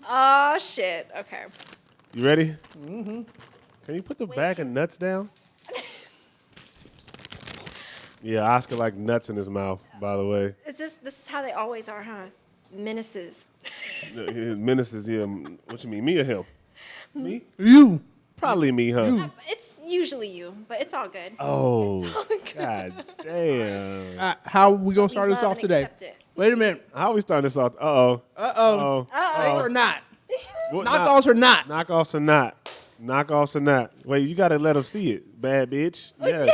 Oh, shit. Okay. You ready? Mm-hmm. Can you put the bag of nuts down? Yeah, Oscar like nuts in his mouth, by the way. This is how they always are, huh? Menaces. Menaces, yeah. What you mean, me or him? Me? You. Probably me, huh? It's usually you, but it's all good. Oh, It's all good. God damn. How we gonna We start this love off and today? accept it. Wait a minute. How we starting this off? Uh-oh. Uh-oh. Uh-oh. Or not. What, Knockoffs or not? Knockoffs or not? Knockoffs or not? Wait, you got to let them see it, bad bitch. Yes.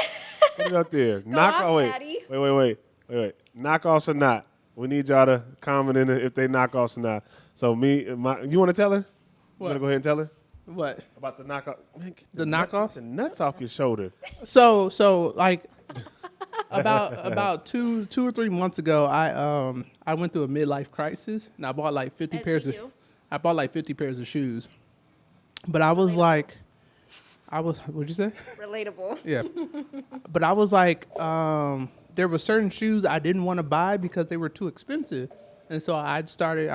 Put it up there. off, wait. Daddy. Wait. Knockoffs or not? We need y'all to comment in if they knockoffs or not. So you want to tell her? You want to go ahead and tell her? What? About the knockoff? Man, get The knockoff? Get the nuts off your shoulder. So like about two or 3 months ago, I went through a midlife crisis and I bought like 50 As pairs we of do. I bought like 50 pairs of shoes. But I was like what'd you say? Relatable. Yeah. But I was like there were certain shoes I didn't want to buy because they were too expensive. And so I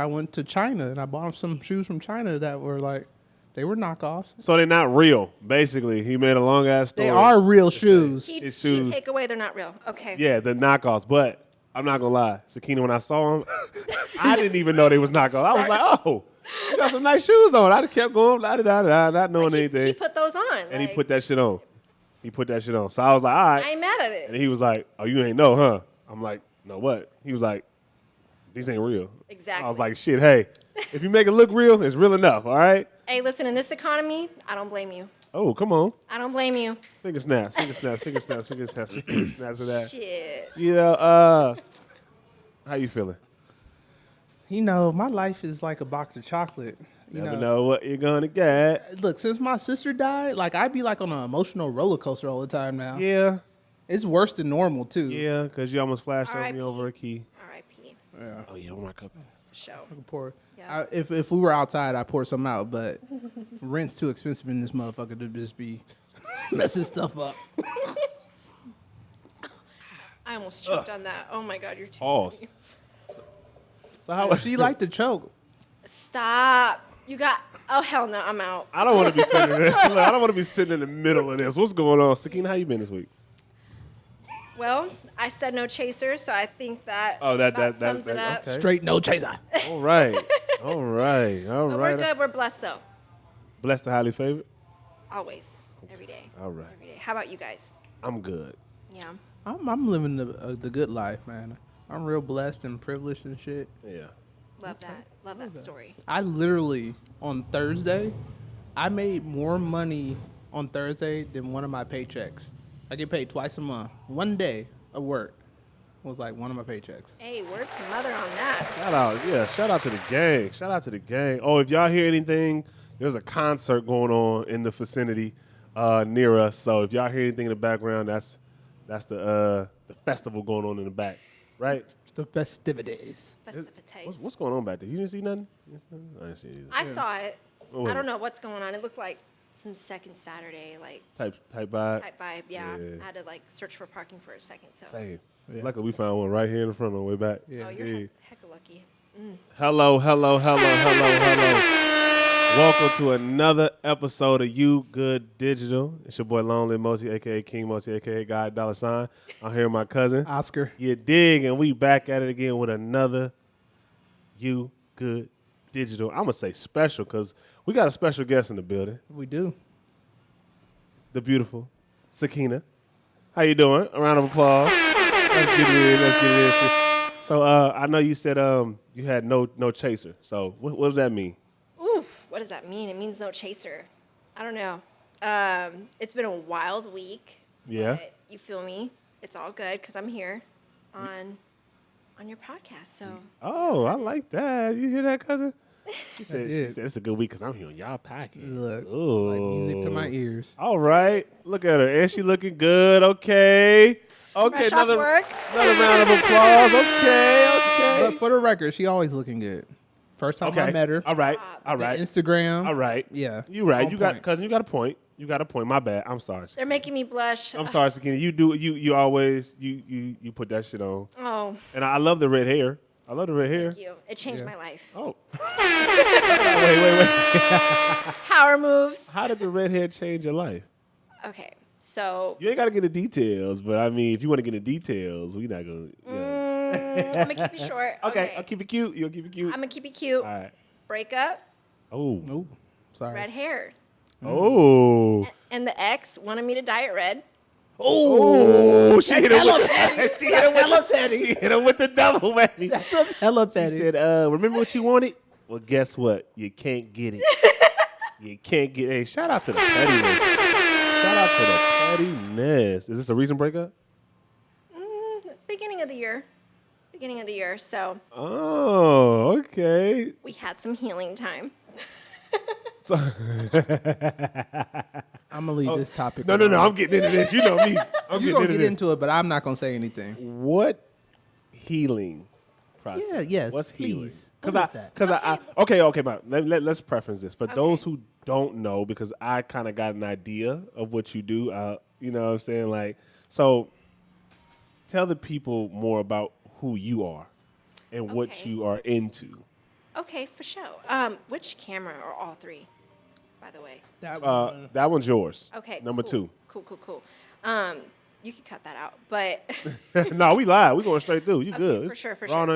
went to China and I bought some shoes from China that were like they were knockoffs. So they're not real, basically. He made a long-ass story. They are real shoes. Key His shoes. takeaway, they're not real. Okay. Yeah, the knockoffs. But I'm not going to lie. Sakina, when I saw them, I didn't even know they was knockoffs. I was like, oh, you got some nice shoes on. I kept going, not knowing anything. He put those on. And he put that shit on. So I was like, all right. I ain't mad at it. And he was like, oh, you ain't know, huh? I'm like, no, what? He was like, these ain't real. Exactly. I was like, shit, hey, if you make it look real, it's real enough, all right? Hey, listen, in this economy, I don't blame you. Oh, come on. I don't blame you. Finger snaps for that. Shit. You know, how you feeling? You know, my life is like a box of chocolate. You Never know what you're gonna get. Look, since my sister died, like I be like on an emotional roller coaster all the time now. Yeah, It's worse than normal too. yeah, because you almost flashed over me R.I.P. over a key. R.I.P. Yeah. Oh, yeah, on my cup. Show. I could pour. Yeah. If we were outside, I'd pour some out, but rent's too expensive in this motherfucker to just be messing stuff up. I almost choked on that. Oh my God, you're too Pause. funny. So how? She like to choke. Stop. You got. Oh hell no, I'm out. I don't want to be sitting. I don't want to be sitting in the middle of this. What's going on, Sakina? How you been this week? Well, I said no chaser, so I think that sums it up. okay. Straight no chaser. All right. But we're good. We're blessed though. Blessed and highly favored. Always. Every day. All right. Every day. How about you guys? I'm good. Yeah. I'm living the good life, man. I'm real blessed and privileged and shit. Yeah. Love that. Love that story. I literally on Thursday, I made more money on Thursday than one of my paychecks. I get paid twice a month. One day of work was like one of my paychecks. Hey, word to mother on that. Shout out to the gang. Oh, if y'all hear anything, there's a concert going on in the vicinity near us. So if y'all hear anything in the background, that's the festival going on in the back, right? The festivities. Festivities. What's going on back there? You didn't see nothing? I didn't see it either. I saw it. Oh, I don't know what's going on. It looked like some second Saturday, like Type vibe. type vibe. Yeah. Yeah. I had to like search for parking for a second. So. Same. Yeah. Luckily, we found one right here in the front on the way back. Yeah. Oh, you're hecka lucky. Hello. Welcome to another episode of You Good Digital. It's your boy Long Live Mosi, a.k.a. King Mosi, a.k.a. God Dollar Sign. I'm here with my cousin. Oscar. You dig, and we back at it again with another You Good Digital. I'm going to say special because we got a special guest in the building. We do. The beautiful Sakina. How you doing? A round of applause. Let's get it in. So I know you said you had no chaser. So what does that mean? Ooh, what does that mean? It means no chaser. I don't know. It's been a wild week. Yeah. But you feel me? It's all good because I'm here on your podcast. So. Oh, I like that. You hear that, cousin? She said did. it's a good week because I'm here on y'all podcast. Look, Ooh. like music to my ears. All right. Look at her. And she looking good. Okay. Fresh off work. Another round of applause. Okay. But for the record, she always looking good. First time I met her. All right. The Instagram. All right. Yeah. You right. On You got point. cousin. You got a point. My bad. I'm sorry. They're making me blush. I'm sorry, Sakina. You always you put that shit on. Oh, And I love the red hair. thank you. It changed Yeah. my life. Oh. That's not Wait. Power moves. How did the red hair change your life? Okay, so You ain't got to get into details, but I mean, if you want to get into details, we're not going to. I'm gonna keep it short. Okay, I'll keep it cute. You'll keep it cute. I'm gonna keep it cute. All right. Breakup, Oh. Oh, sorry. red hair, Oh. and the ex wanted me to dye it red. Oh, she hit him with She hit him with the double whammy. Hella She petty. said, remember what you wanted? Well, guess what? You can't get it. You can't get it. Hey, shout out to the pettiness. Shout out to the pettiness. Is this a recent breakup? Beginning of the year. So Oh, okay. we had some healing time. So, I'm gonna leave this topic. no. I'm getting into this. You know me. I'm You're getting gonna into get this. into it, but I'm not gonna say anything. What healing process? Yeah, yes, What's healing? please. What is that? Because okay, but let's preference this for those who don't know, because I kind of got an idea of what you do. You know what I'm saying? Like, so tell the people more about who you are and what Okay. you are into. Okay, for sure. Which camera or all three, by the way? That one's yours. Okay. Number cool. Cool. You can cut that out, but two. No, we live. We going straight through. You good? for It's sure, for raw and sure.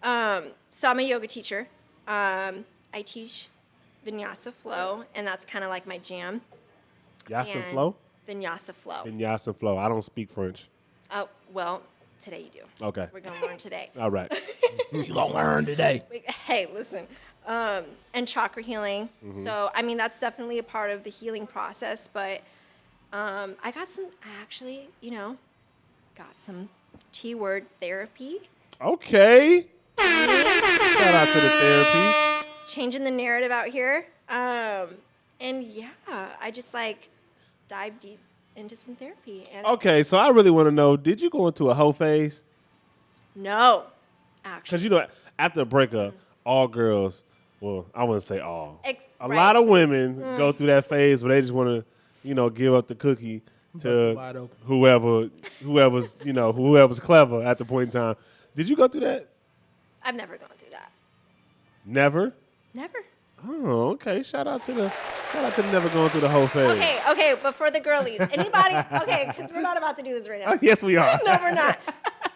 uncut. So I'm a yoga teacher. I teach Vinyasa flow, and that's kind of like my jam. Yasin And flow. Vinyasa flow. Yasin flow. I don't speak French. Oh, well, today you do. Okay. We're gonna learn today. All right. You gonna learn today. Hey, listen. And chakra healing. Mm-hmm. So, I mean, that's definitely a part of the healing process. But I actually, got some T-word therapy. Okay. Shout out to the therapy. Changing the narrative out here. And yeah, I just dive deep into some therapy. And Okay, so I really want to know, did you go into a hoe phase? no, actually. Because, after a breakup, all girls, well, I wouldn't say all. A Right. lot of women go through that phase where they just want to, give up the cookie Bust it wide to open. whoever's clever at the point in time. Did you go through that? I've never gone through that. Never? Never. Oh, okay. Shout out to the never going through the whole phase. Okay, but for the girlies, anybody, because we're not about to do this right now. Yes, we are. No, we're not.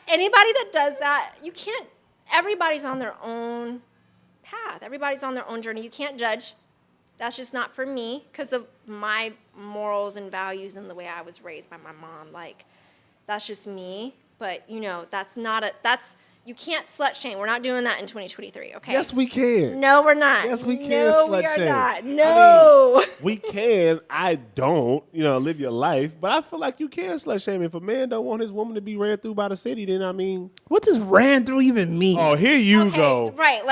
Anybody that does that, you can't, everybody's on their own path. Everybody's on their own journey. You can't judge. That's just not for me because of my morals and values and the way I was raised by my mom. That's just me. But, you can't slut shame. We're not doing that in 2023, okay? Yes, we can. No, we're not. Yes, we can No, we slut are shame. not. No. We can. I don't, live your life. But I feel like you can slut shame. If a man don't want his woman to be ran through by the city, then I mean. What does ran through even mean? Oh, here you Okay, go. right.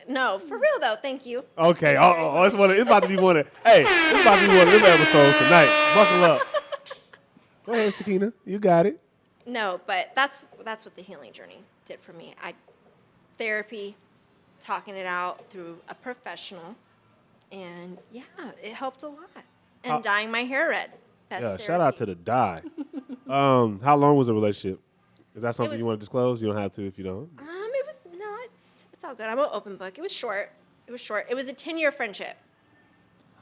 No, for real though. Thank you. Okay. It's about to be one of. Hey, it's about to be one of them episodes tonight. Buckle up. Go ahead, Sakina. You got it. No, but that's what the healing journey did for me. Therapy, talking it out through a professional, and yeah, it helped a lot. And dyeing my hair red. Best Yeah. therapy. Shout out to the dye. How long was the relationship? Is that something was- you want to disclose? You don't have to if you don't. It's all good. I'm an open book. It was short. It was a 10-year friendship.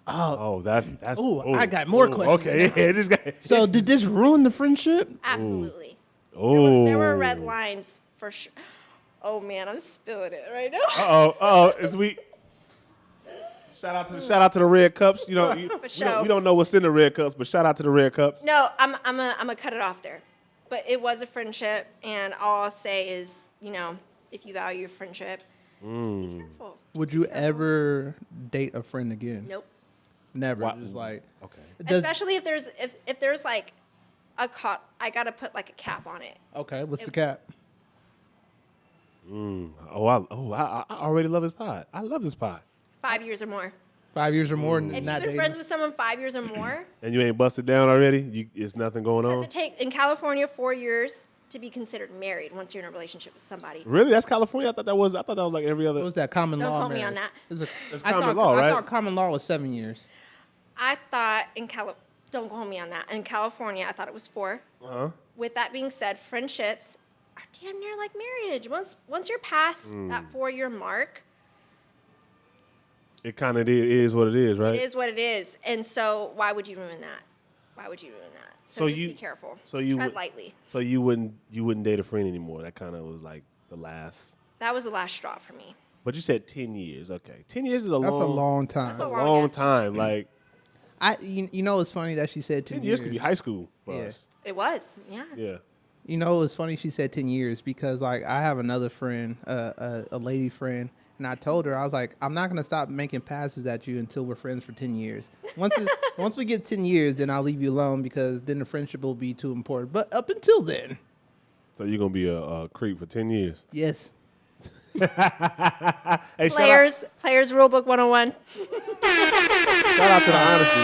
Oh, that's. Ooh, I got more questions Okay. Yeah. This guy. So did this ruin the friendship? Absolutely. Oh. There were red lines for sure. Oh man, I'm spilling it right now. Uh-oh. Is we shout out to the red cups. We sure. don't know what's in the red cups, but shout out to the red cups. No, I'm gonna cut it off there. But it was a friendship, and all I'll say is, if you value your friendship, just be careful. Would you ever date a friend again? Nope. Never. Why- Just like Okay. Especially if there's a I gotta put a cap on it. okay, what's the cap? I already love this pod. I love this pod. 5 years or more. 5 years or more? If Not you've been dating? friends with someone 5 years or more, And you ain't busted down already? It's nothing going does on? it take in California 4 years to be considered married once you're in a relationship with somebody? Really? That's California? I thought that was like every other. What was that common Don't law? quote me marriage? on that. It's common law, right? I thought common law was 7 years. I thought don't quote me on that. In California, I thought it was 4. Uh-huh. With that being said, friendships are damn near like marriage. Once you're past that 4-year mark, It kind of is what it is, right? It is what it is. And so why would you ruin that? Why would you ruin that? So just be careful. So you tread would, lightly. So you wouldn't date a friend anymore. That kind of was like the last. That was the last straw for me. But you said 10 years. Okay, 10 years is That's a long time. That's a long time. Like you know, it's funny that she said 10 10 years. years could be high school for Yeah. us. It was, yeah. Yeah. You know, it's funny she said 10 years because, like, I have another friend, a lady friend, and I told her, I was like, I'm not going to stop making passes at you until we're friends for 10 years. Once we get 10 years, then I'll leave you alone because then the friendship will be too important. But up until then. So you're going to be a creep for 10 years? Yes. Hey, Players Rulebook 101. shout out to the honesty.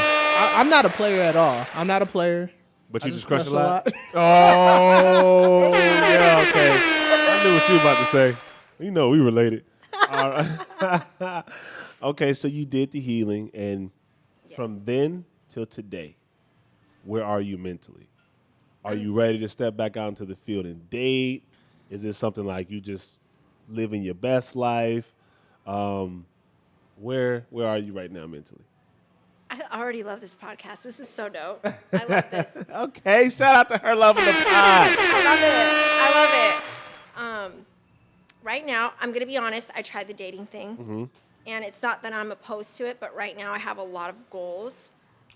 I'm not a player at all. I'm not a player. But I you just crush a crush lot? Oh, yeah, okay. I knew what you were about to say. You know we related. Okay, so you did the healing, and from then till today, where are you mentally? Are you ready to step back out into the field and date? Is it something like you just living your best life? Where are you right now mentally? I already love this podcast. This is so dope. I love this. Okay, shout out to her loving the pod. I love it. Right now, I'm going to be honest. I tried the dating thing. And it's not that I'm opposed to it, but right now I have a lot of goals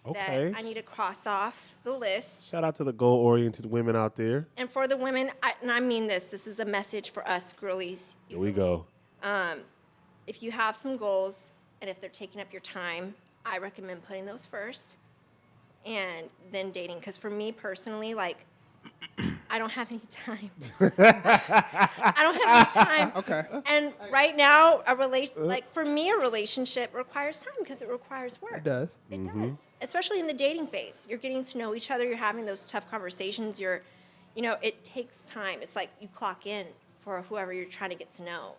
Okay. that I need to cross off the list. Shout out to the goal-oriented women out there. And for the women, and I mean this is a message for us girlies. Here we go. If you have some goals and if they're taking up your time, I recommend putting those first and then dating. Because for me personally, like, I don't have any time. I don't have any time. Okay. And right now, like for me, a relationship requires time because it requires work. It does. It does, especially in the dating phase. You're getting to know each other. You're having those tough conversations. It takes time. It's like you clock in for whoever you're trying to get to know.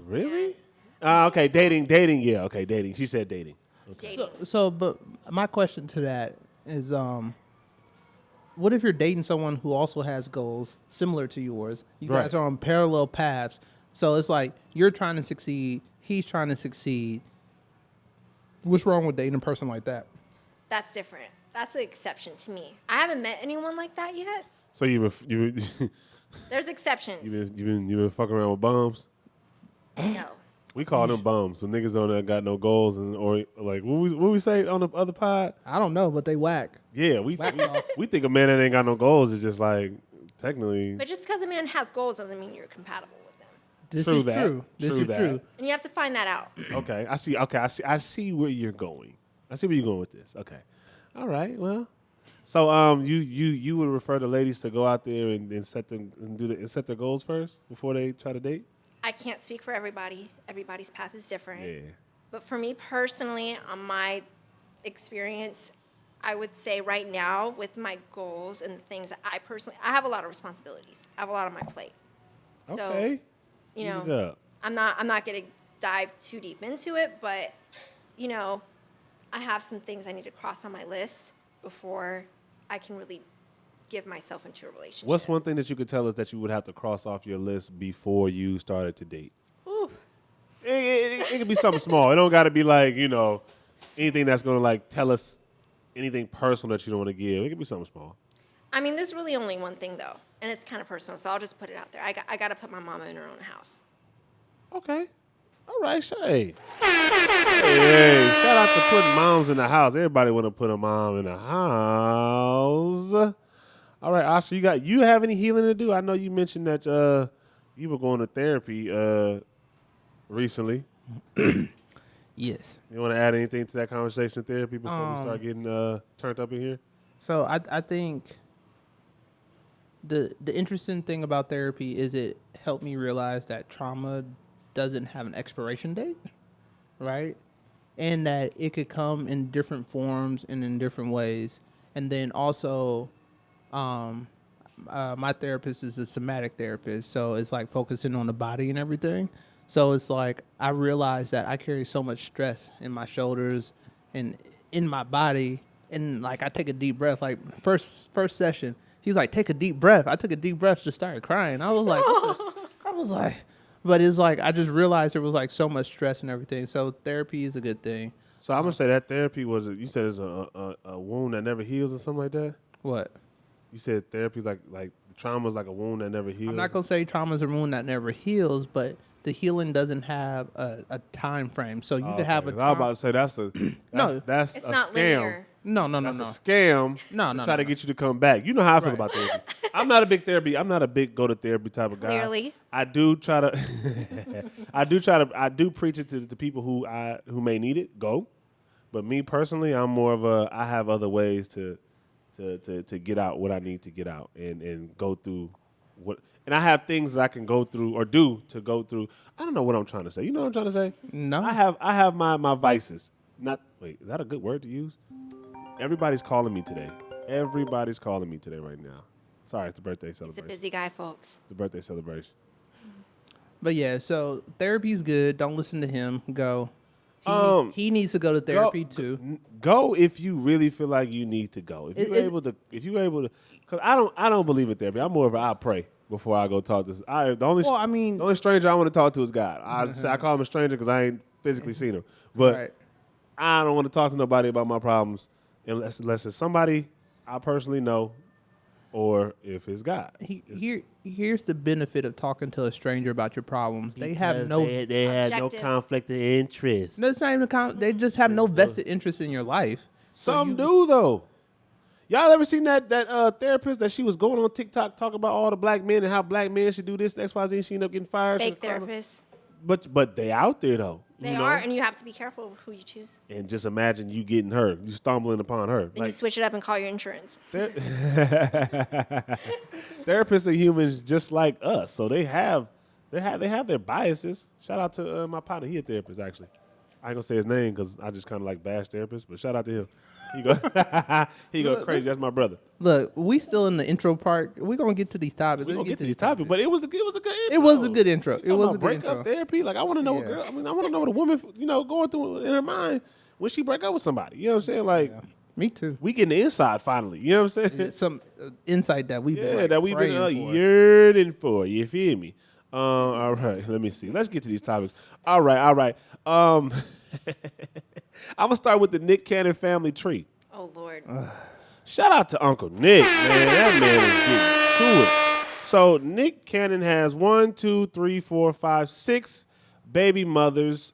Really? Okay, dating. Yeah, okay, dating. She said dating. Okay. So, but my question to that is, what if you're dating someone who also has goals similar to yours? You Right. guys are on parallel paths. So it's like you're trying to succeed, he's trying to succeed. What's wrong with dating a person like that? That's different. That's an exception to me. I haven't met anyone like that yet. So you There's exceptions. you've been fucking around with bums? No. We call them bums. So niggas on there got no goals or like what we say on the other pod? I don't know, but they whack. Yeah, we think a man that ain't got no goals is just like technically. But just because a man has goals doesn't mean you're compatible with them. This True is that. true. This True is that. true. And you have to find that out. Okay, I see. Okay, I see where you're going. I see where you're going with this. Okay, all right. Well, so you would refer the ladies to go out there and set them and set their goals first before they try to date. I can't speak for everybody. Everybody's path is different. Yeah. But for me personally, on my experience, I would say right now with my goals and the things that I have a lot of responsibilities. I have a lot on my plate. So, Okay. you Eat it know, up. I'm not going to dive too deep into it, but I have some things I need to cross on my list before I can really give myself into a relationship. What's one thing that you could tell us that you would have to cross off your list before you started to date? Ooh. It could be something small. It don't got to be like, anything that's going to like tell us anything personal that you don't want to give. It could be something small. I mean, there's really only one thing though, and it's kind of personal, so I'll just put it out there. I got to put my mama in her own house. Okay. All right, hey, shout out to putting moms in the house. Everybody want to put a mom in the house. All right, Oscar, you have any healing to do? I know you mentioned that you were going to therapy recently. Yes. You want to add anything to that conversation, therapy, before we start getting turned up in here? So I think the interesting thing about therapy is it helped me realize that trauma doesn't have an expiration date, right? And that it could come in different forms and in different ways. And then also, my therapist is a somatic therapist, so it's like focusing on the body and everything. So it's like I realized that I carry so much stress in my shoulders and in my body, and like I take a deep breath. Like first session, he's like, "Take a deep breath." I took a deep breath, just started crying. I was like, But it's like I just realized there was like so much stress and everything. So therapy is a good thing. So I'm gonna say that therapy was you said it's a wound that never heals or something like that. What? You said therapy like trauma is like a wound that never heals. I'm not gonna say trauma's a wound that never heals, but the healing doesn't have a time frame. So you could have a. I was about to say that's that's It's a not scam. linear. No. That's a scam. No, to no, try no, to no. get you to come back. You know how I feel Right. about therapy. I'm not a big therapy. I'm not a big go to therapy type of guy. Clearly. I do try to. I do preach it to the people who may need it. Go, but me personally, I'm more of a. I have other ways to get out what I need to get out and go through what. And I have things that I can go through or do to go through. I don't know what I'm trying to say. You know what I'm trying to say? No. I have my vices. Not wait. Is that a good word to use? Everybody's calling me today. Everybody's calling me today right now. Sorry, it's the birthday He's a celebration. busy guy, folks. The birthday celebration. But yeah, so therapy's good. Don't listen to him. Go. He needs to go to Go- therapy too. Go if you really feel like you need to go. If you're able to, because I don't believe in therapy. I'm more of a I pray before I go talk to. The only stranger I want to talk to is God. I call him a stranger because I ain't physically seen him, but Right. I don't want to talk to nobody about my problems unless it's somebody I personally know, or if it's God. Here's the benefit of talking to a stranger about your problems. They have no. They had no Objective. conflict of interest. No, it's not even. They just have no vested interest in your life. Some do though. Y'all ever seen that therapist that she was going on TikTok talking about all the black men and how black men should do this, X, Y, Z, and she ended up getting fired? Fake therapists. But they out there though. They you know? are, and you have to be careful with who you choose. And just imagine you getting her, you stumbling upon her. Then you switch it up and call your insurance. Therapists are humans just like us, so they have their biases. Shout out to my partner, he a therapist actually. I ain't gonna say his name because I just kind of like bash therapists, but shout out to him. He go crazy. That's my brother. Look, we still in the intro part. We're gonna get to these topics. We gonna get to these topics, but it was a good intro. It was a good intro. It was a good breakup intro. Therapy. Like I want to know what girl. I mean, I want to know what a woman, going through in her mind when she break up with somebody. You know what I'm saying? Like, me too. we getting the inside finally. You know what I'm saying? Some insight that we've been that we've been praying for. yearning for. You feel me? All right. Let me see. Let's get to these topics. All right. I'm gonna start with the Nick Cannon family tree. Oh, Lord. Shout out to Uncle Nick, man. That man is getting to it. So Nick Cannon has 6 baby mothers.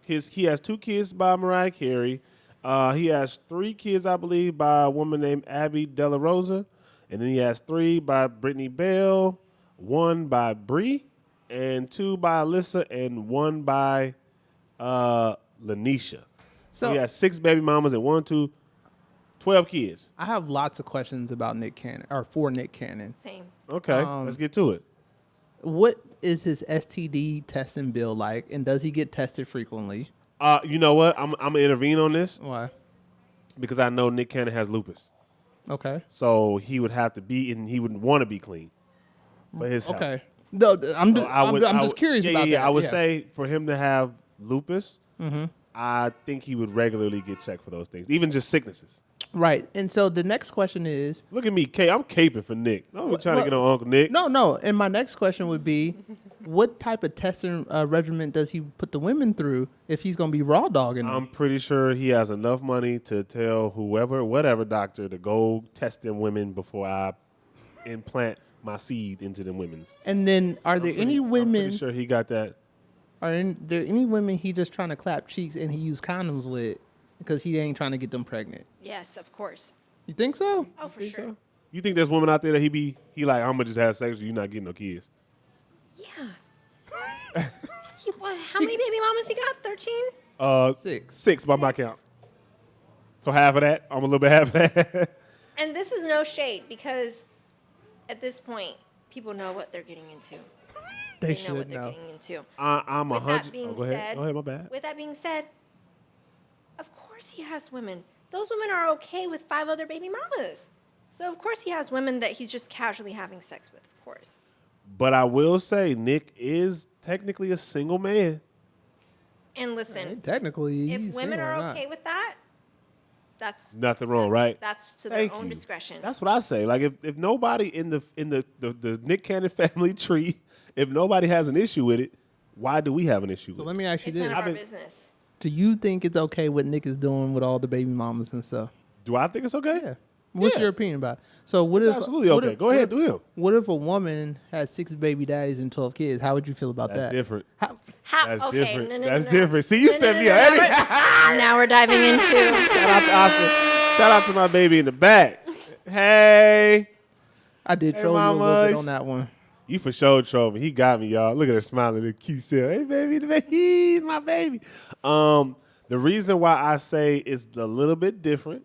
He has 2 kids by Mariah Carey. He has 3 kids, I believe, by a woman named Abby De La Rosa, and then he has 3 by Brittany Bell, 1 by Bree, and 2 by Alyssa, and 1 by Lanisha. So he has 6 baby mamas and 12 kids. I have lots of questions about Nick Cannon, or for Nick Cannon. Same. Okay, let's get to it. What is his STD testing bill like, and does he get tested frequently? You know what? I'm gonna intervene on this Why? because I know Nick Cannon has lupus, Okay. so he would have to be, and he would want to be clean for his health. Okay. No, I'm So just, I'm just curious about that. I would say for him to have lupus, I think he would regularly get checked for those things, even just sicknesses. Right. And so the next question is, Look at me, I'm caping for Nick. I'm trying to well, get on Uncle Nick. no. And my next question would be, what type of testing regimen does he put the women through if he's going to be raw dogging them? I'm pretty sure he has enough money to tell whatever doctor to go test them women before I implant my seed into them women's. And then are there any I'm women, pretty sure he got that. are there any women he just trying to clap cheeks and he use condoms with because he ain't trying to get them pregnant? Yes, of course. You think so? Oh, for sure. You think there's women out there that he like, I'm gonna just have sex with you, not getting no kids? Yeah. How many baby mamas he got? 13? 6. By my count. So half of that, I'm a little bit half of that. And this is no shade because at this point, people know what they're getting into. They They know what should they're know. getting into. I'm With 100. that being Go ahead. said, Go ahead, my bad. With that being said, of course he has women. Those women are okay with 5 other baby mamas. So of course he has women that he's just casually having sex with, of course. But I will say, Nick is technically a single man. And listen, Technically, if he's women single are or not. okay with that, That's Nothing wrong, right? That's to Thank their own you. discretion. That's what I say. Like if nobody in the Nick Cannon family tree, if nobody has an issue with it, why do we have an issue So with let it? me ask you It's none this: of our business. do you think it's okay what Nick is doing with all the baby mamas and stuff? Do I think it's okay? Yeah. What's Yeah. your opinion about it? So what It's if absolutely what okay. if- Go what ahead, if- do him. What if a woman has 6 baby daddies and 12 kids? How would you feel about That's that? different. How, That's Okay, different. no, no, That's no, no. different. See, you No, set no, me no, up. no, now we're diving into. Shout out to Oscar. Shout out to my baby in the back. Hey. I did Hey, troll you a little mamas. bit on that one. You for sure trolled me. He got me, y'all. Look at her smiling, the cute self. Hey, baby, the baby, my baby. The reason why I say it's a little bit different,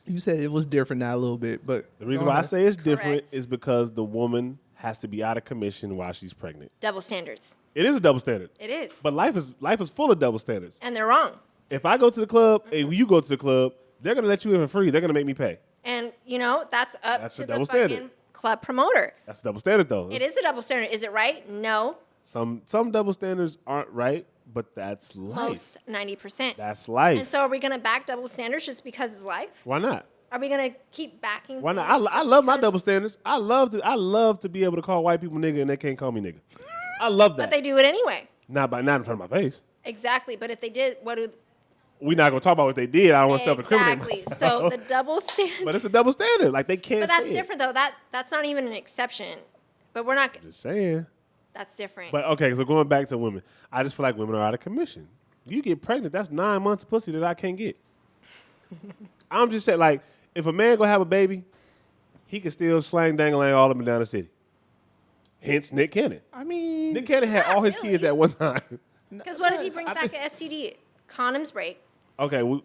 You said it was different now a little bit, but the reason go why I ahead. say it's different Correct. is because the woman has to be out of commission while she's pregnant. Double standards. It is a double standard. It is. But life is full of double standards. And they're wrong. If I go to the club and you go to the club, they're gonna let you in for free. They're gonna make me pay. And, you know, that's up That's to a the double fucking standard. club promoter. That's a double standard though. It is a double standard. Is it right? No. Some double standards aren't right, but that's life. Most 90%. That's life. And so are we going to back double standards just because it's life? Why not? Are we going to keep backing? Why not? things I just love my because- double standards. I love to be able to call white people nigga and they can't call me nigga. I love that. But they do it anyway. not in front of my face. Exactly. But if they did, what do We're not gonna talk about what they did. I don't want to self-incriminate exactly? myself. So the double standard. But it's a double standard. Like they can't. But that's say it. different though. That's not even an exception. But we're not. Just saying. That's different. But okay, so going back to women, I just feel like women are out of commission. You get pregnant, that's 9 months of pussy that I can't get. I'm just saying, like, if a man gonna have a baby, he can still slang dangling all up and down the city. Hence Nick Cannon. I mean, Nick Cannon had all his really. kids at one time. Because what if he brings back an STD? Condoms break. Okay, All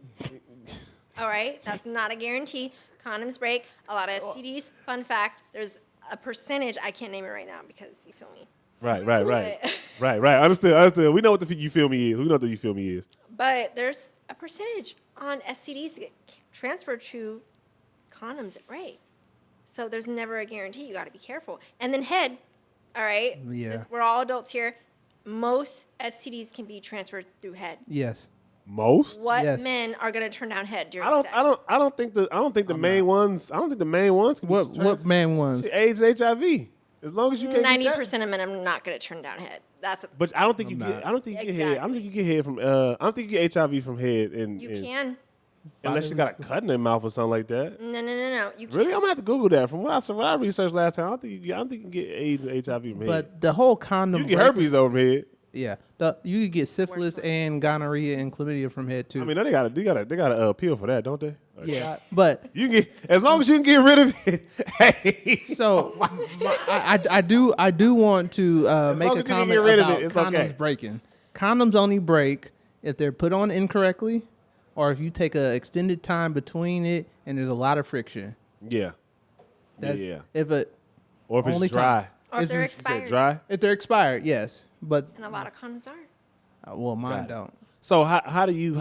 right, that's not a guarantee. Condoms break. A lot of STDs. Fun fact: there's a percentage. I can't name it right now because you feel me. right. Right. Understood. We know what the you feel me is. We know what the you feel me is. But there's a percentage on STDs that get transferred to condoms that break. So there's never a guarantee. You got to be careful. And then head. All right. Yeah. This- we're all adults here. Most STDs can be transferred through head. yes. Most? What Yes. men are going to turn down head during sex? I don't think the main ones can What trans- man was? AIDS, HIV. As long as you can't get that. 90% of men are not going to turn down head. That's a, But I don't think not. I don't think you get head. I don't think you get head from. I don't think you get HIV from head. you can. unless you got a cut in their mouth or something like that. No. You Really, can't. I'm gonna have to Google that. From what I researched last time, I don't think you can get AIDS or HIV from head. But the whole condom. You can get breaking- herpes over head. Yeah. You could get syphilis one. and gonorrhea and chlamydia from head too. I mean, they got a pill for that, don't they? A yeah. shot? But You can get as long as you can get rid of it. Hey, so I do want to make long a as you can comment get rid of about it, it's condoms okay. breaking. Condoms only break if they're put on incorrectly, or if you take an extended time between it and there's a lot of friction. yeah, That's yeah. if it Or if only it's dry. time. Or if Is they're it- You said expired. dry. if they're expired, yes. But And a lot of condoms are. well, mine Got it. don't. So how do you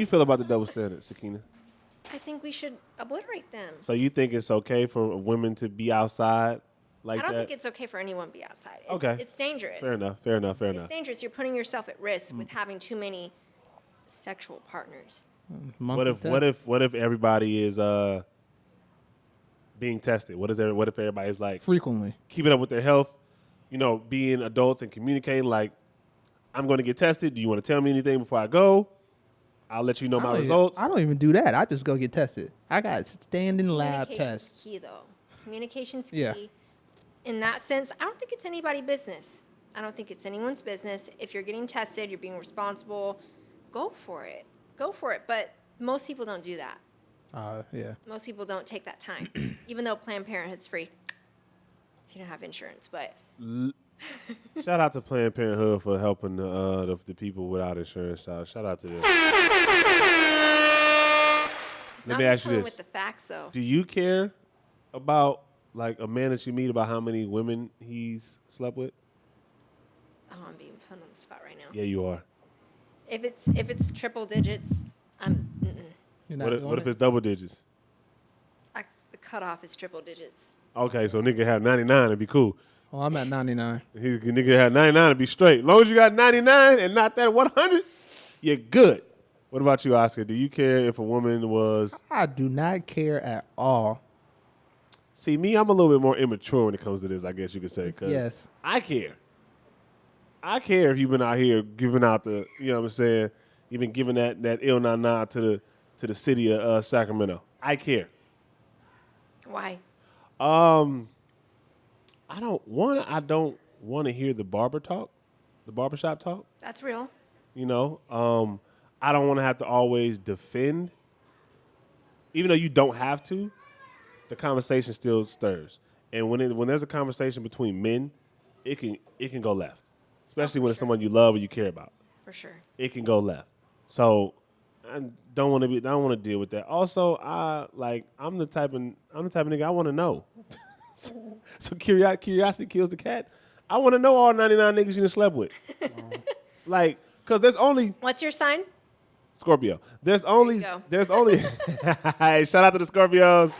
feel about the double standard, Sakina? I think we should obliterate them. So you think it's okay for women to be outside like I don't that? think it's okay for anyone to be outside. It's, Okay. It's dangerous. Fair enough. It's dangerous. You're putting yourself at risk with having too many sexual partners. What if everybody is being tested? What if everybody's like frequently? keeping up with their health, being adults and communicating like, I'm going to get tested. Do you want to tell me anything before I go? I'll let you know my results. I don't even do that. I just go get tested. I got standing lab Communication's tests. key, though. Communication's key. Yeah. In that sense, I don't think it's anybody's business. I don't think it's anyone's business. If you're getting tested, you're being responsible, go for it. Go for it. But most people don't do that. Yeah. Most people don't take that time, even though Planned Parenthood's free if you don't have insurance. But Shout out to Planned Parenthood for helping the people without insurance. Shout out to them. Let me ask you this. With the facts, though. Do you care about like a man that you meet about how many women he's slept with? Oh, I'm being put on the spot right now. Yeah, you are. If it's triple digits, You're not What doing if it? it's double digits? the cutoff is triple digits. Okay, so nigga have 99 and be cool. Oh, I'm at 99. Nigga have 99 and be straight. Long as you got 99 and not that 100, you're good. What about you, Oscar? Do you care if a woman was? I do not care at all. See, me, I'm a little bit more immature when it comes to this, I guess you could say. Cause Yes. I care. I care if you've been out here giving out the, you know what I'm saying, you've been giving that ill na to the city of Sacramento. I care. Why? I don't want to hear the barbershop talk. That's real. You know, I don't want to have to always defend, even though you don't have to. The conversation still stirs, and when there's a conversation between men, it can go left, especially when it's someone you love or you care about. For sure. It can go left. So I don't want to deal with that. Also, I'm the type of nigga I want to know. So curiosity kills the cat. I want to know all 99 niggas you done slept with. Like, cause there's only What's your sign? Scorpio. There's only you go. Hey, shout out to the Scorpios.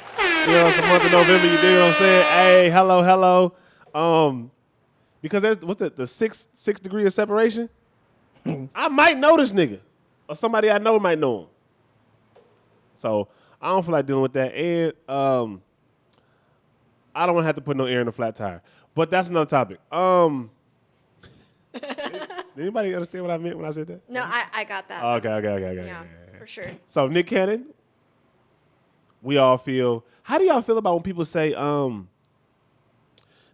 You know, it's the month of November, you dig what I'm saying? Hey, hello. Because there's what's the six degree of separation? I might know this nigga. Or somebody I know might know him. So I don't feel like dealing with that. And I don't want to have to put no air in a flat tire. But that's another topic. Did anybody understand what I meant when I said that? No, I got that. Okay. Yeah, for sure. So Nick Cannon, we all feel. How do y'all feel about when people say,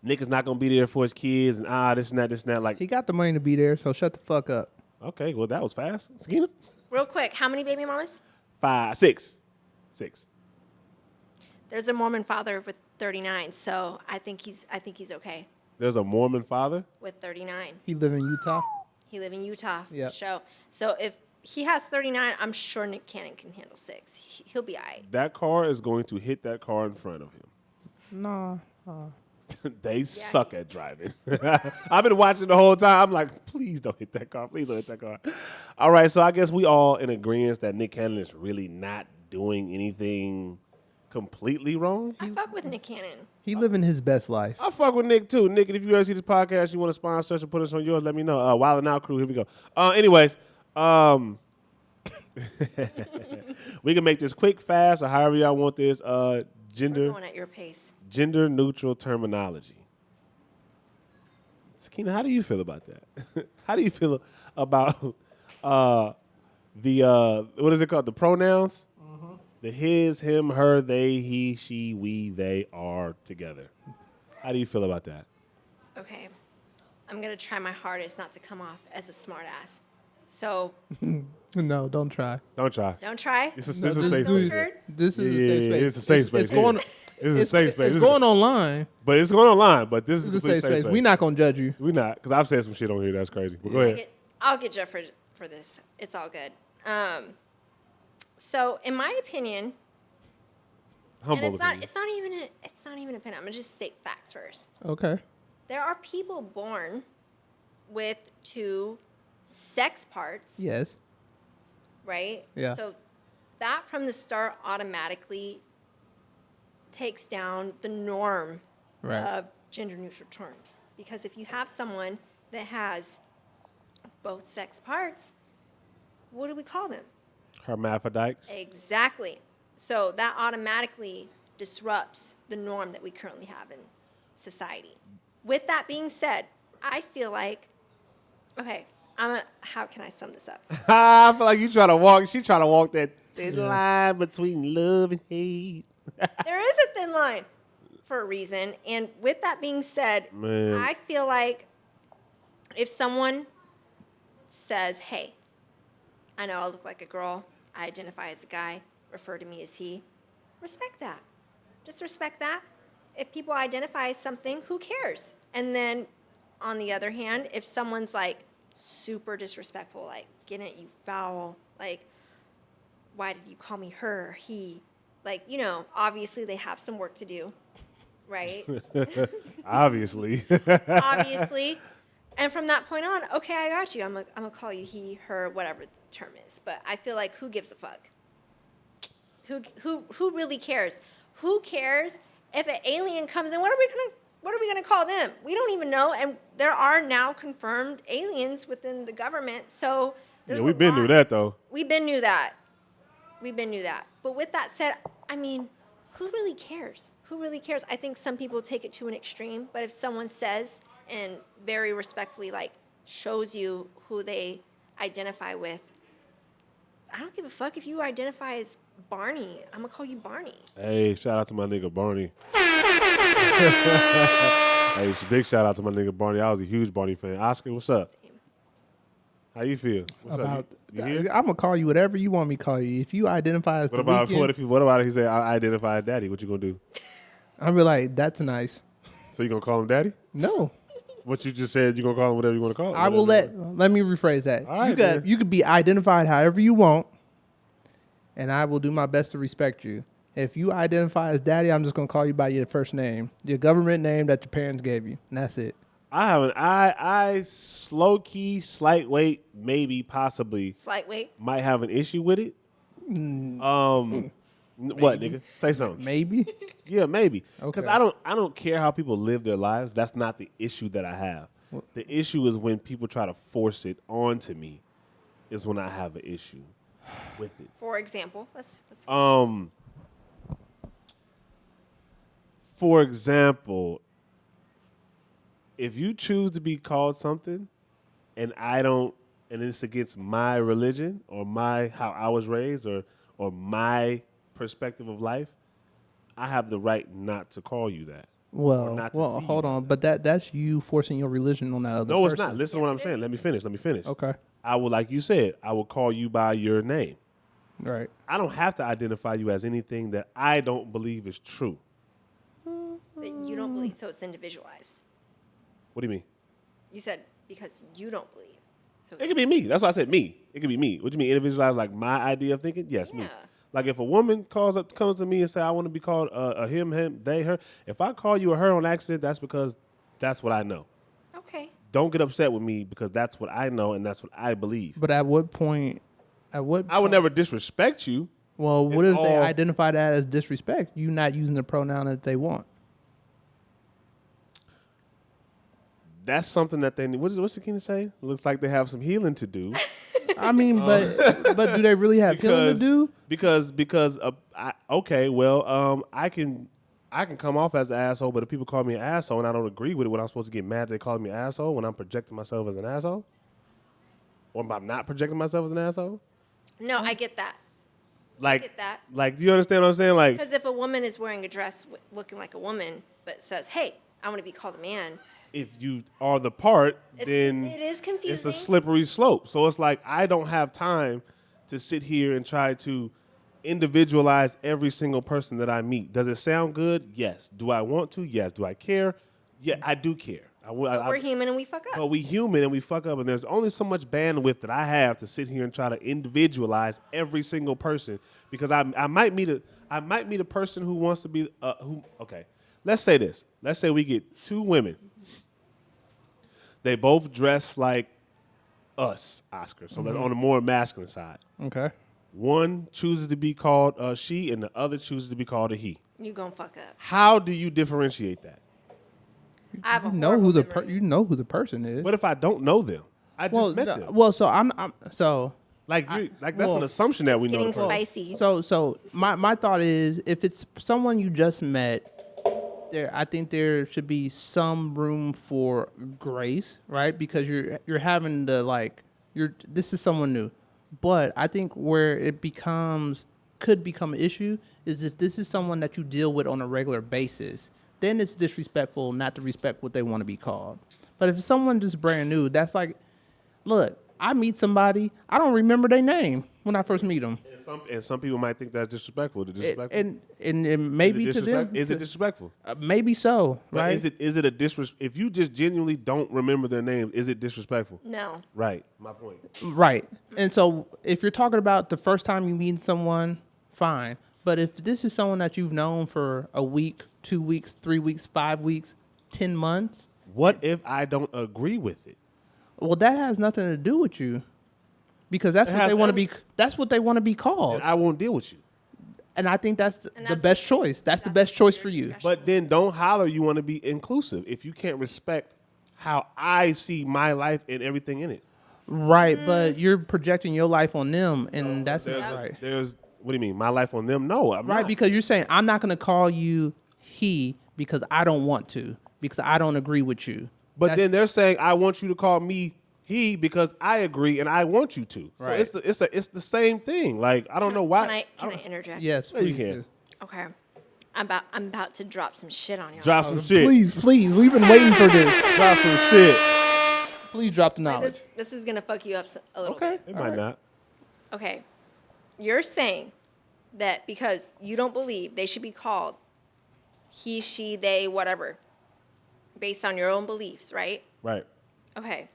Nick is not gonna be there for his kids and this and that? Like, He got the money to be there, so shut the fuck up. okay, well that was fast. Sakina? Real quick, how many baby mamas? 6. There's a Mormon father with 39, so I think he's okay There's a Mormon father. with 39. He live in Utah. He live in Utah. Yep. So if he has 39, I'm sure Nick Cannon can handle 6. He'll be all right. That car is going to hit that car in front of him. Nah. They suck at driving. I've been watching the whole time. I'm like, please don't hit that car. Please don't hit that car. All right, so I guess we all in agreement that Nick Cannon is really not doing anything completely wrong. I fuck with Nick Cannon. He living his best life. I fuck with Nick too. Nick, if you ever see this podcast, you want to sponsor us or put us on yours, let me know. Wild and Out Crew, here we go. Anyways, we can make this quick, fast, or however y'all want this. We're going at your pace. Gender neutral terminology. Sakina, how do you feel about that? How do you feel about the what is it called? The pronouns? Mm-hmm. The his, him, her, they, he, she, we, they are together. How do you feel about that? Okay. I'm going to try my hardest not to come off as a smart ass. So, No, don't try. Don't try. don't try. It's a No, safe dude, space. This is a safe space. It's a safe space. It's going. It's a safe space. It's going online. But it's going online. But this This is is a a safe space. We're not gonna judge you. We're not, because I've said some shit on here that's crazy. But go ahead. I'll get Jeff for this. It's all good. So, in my opinion, Humble and opinion. it's not even an opinion. I'm gonna just state facts first. Okay. There are people born with 2 sex parts, Yes. right? Yeah. So that from the start automatically takes down the norm Right. of gender neutral terms. Because if you have someone that has both sex parts, what do we call them? Hermaphrodites. Exactly. So that automatically disrupts the norm that we currently have in society. With that being said, I feel like, okay, how can I sum this up? I feel like she trying to walk that thin line between love and hate. There is a thin line for a reason. And with that being said, Man. I feel like if someone says, hey, I know I look like a girl, I identify as a guy, refer to me as he, respect that. Just respect that. If people identify as something, who cares? And then on the other hand, if someone's like super disrespectful, like, get it, you foul, like, why did you call me her, he? Like, you know, obviously they have some work to do, right? Obviously. Obviously. And from that point on, okay, I got you. I'm gonna call you he, her, whatever the term is. But I feel like who gives a fuck? Who really cares? Who cares if an alien comes in? What are we gonna call them? We don't even know. And there are now confirmed aliens within the government. So There's Yeah, a we've been lot. through that though. We've been knew that. But with that said, I mean, who really cares? Who really cares? I think some people take it to an extreme, but if someone says and very respectfully like shows you who they identify with, I don't give a fuck if you identify as Barney. I'm gonna call you Barney. Hey, shout out to my nigga Barney. Hey, big shout out to my nigga Barney. I was a huge Barney fan. Oscar, what's up? Same. How you feel? What's About up? You here? I'm gonna call you whatever you want me to call you. If you identify as What the about weekend, what about if he say I identify as daddy? What you gonna do? I'll be like, that's nice. So you gonna call him daddy? No, What you just said, you gonna call him whatever you want to call him. I will Whatever. let me rephrase that. All right, you got man. you could be identified however you want, and I will do my best to respect you. If you identify as daddy, I'm just gonna call you by your first name, your government name that your parents gave you, and that's it. I haven't. I slow key, slight weight, maybe, possibly Slight weight. might have an issue with it. What, nigga? Say something. Maybe. Yeah, maybe. Because Okay. I don't care how people live their lives. That's not the issue that I have. The issue is when people try to force it onto me. Is when I have an issue with it. For example, let's For example, if you choose to be called something, and I don't, and it's against my religion or my how I was raised or my perspective of life, I have the right not to call you that. Or not to see Hold you on, but that's you forcing your religion on that other No, person. it's not. Listen to what I'm it saying. is. Let me finish. Okay, I will, like you said, I will call you by your name. right. I don't have to identify you as anything that I don't believe is true. that you don't believe, so it's individualized. What do you mean? You said because you don't believe. So It could be me. That's why I said me. It could be me. What do you mean? Individualize like my idea of thinking? Yes, me. Yeah. Like if a woman comes to me and say I want to be called a him, they, her. If I call you a her on accident, that's because that's what I know. okay. Don't get upset with me because that's what I know and that's what I believe. But at what point? At what? I would point- never disrespect you. Well, what It's if they all- identify that as disrespect? You not using the pronoun that they want. That's something that they need. What's the king say? Looks like they have some healing to do. I mean, but do they really have healing to do? Because I can come off as an asshole, but if people call me an asshole and I don't agree with it, when I'm supposed to get mad, they call me an asshole when I'm projecting myself as an asshole, or if I'm not projecting myself as an asshole. No, I get that. Like, get that. Like, do you understand what I'm saying? Like, Because if a woman is wearing a dress looking like a woman, but says, "Hey, I want to be called a man," if you are the part, then it is confusing. it's a slippery slope. So it's like I don't have time to sit here and try to individualize every single person that I meet. Does it sound good? Yes. Do I want to? Yes. Do I care? Yeah, I do care. We're human and we fuck up. But we human and we fuck up, and there's only so much bandwidth that I have to sit here and try to individualize every single person because I might meet a person who wants to be okay. Let's say this. Let's say we get two women. They both dress like us, Oscar. So on the more masculine side. Okay. One chooses to be called a she, and the other chooses to be called a he. You gonna fuck up. How do you differentiate that? I have a You know who horrible you memory. know who the person is. What if I don't know them? I just met them. Well, so I'm so Like that's well, an assumption that we know. Getting the person. spicy. so my thought is if it's someone you just met, I think there should be some room for grace, right? Because you're having to this is someone new. But I think where it could become an issue is if this is someone that you deal with on a regular basis, then it's disrespectful not to respect what they want to be called. But if it's someone just brand new, that's like, look, I meet somebody, I don't remember their name when I first meet them. And some people might think that's disrespectful. Is it disrespectful? And maybe is it to them, is it disrespectful? maybe so, But right? is it a disrespect? If you just genuinely don't remember their name, is it disrespectful? No. Right. My point. Right. And so if you're talking about the first time you meet someone, fine. But if this is someone that you've known for a week, 2 weeks, 3 weeks, 5 weeks, 10 months, What if I don't agree with it? well, that has nothing to do with you. Because that's It what has they want to every- be. That's what they want to be called, And I won't deal with you. and I think that's the that's- best choice. That's the best choice for you. discretion. But then don't holler you want to be inclusive if you can't respect how I see my life and everything in it. Right, but you're projecting your life on them, and that's There's, not right. there's what do you mean? My life on them? No, I'm Right, not. because you're saying I'm not going to call you he because I don't want to, because I don't agree with you. But then they're saying I want you to call me he because I agree and I want you to. So Right. it's the same thing. Like I don't know why. Can I interject? Yes, Yeah, you please can. do. Okay. I'm about to drop some shit on y'all. Drop some shit. Please, we've been waiting for this. Drop some shit. Please drop the knowledge. This is gonna fuck you up a little Okay. bit. It might not. Okay. You're saying that because you don't believe they should be called he, she, they, whatever, based on your own beliefs, right? Right. Okay.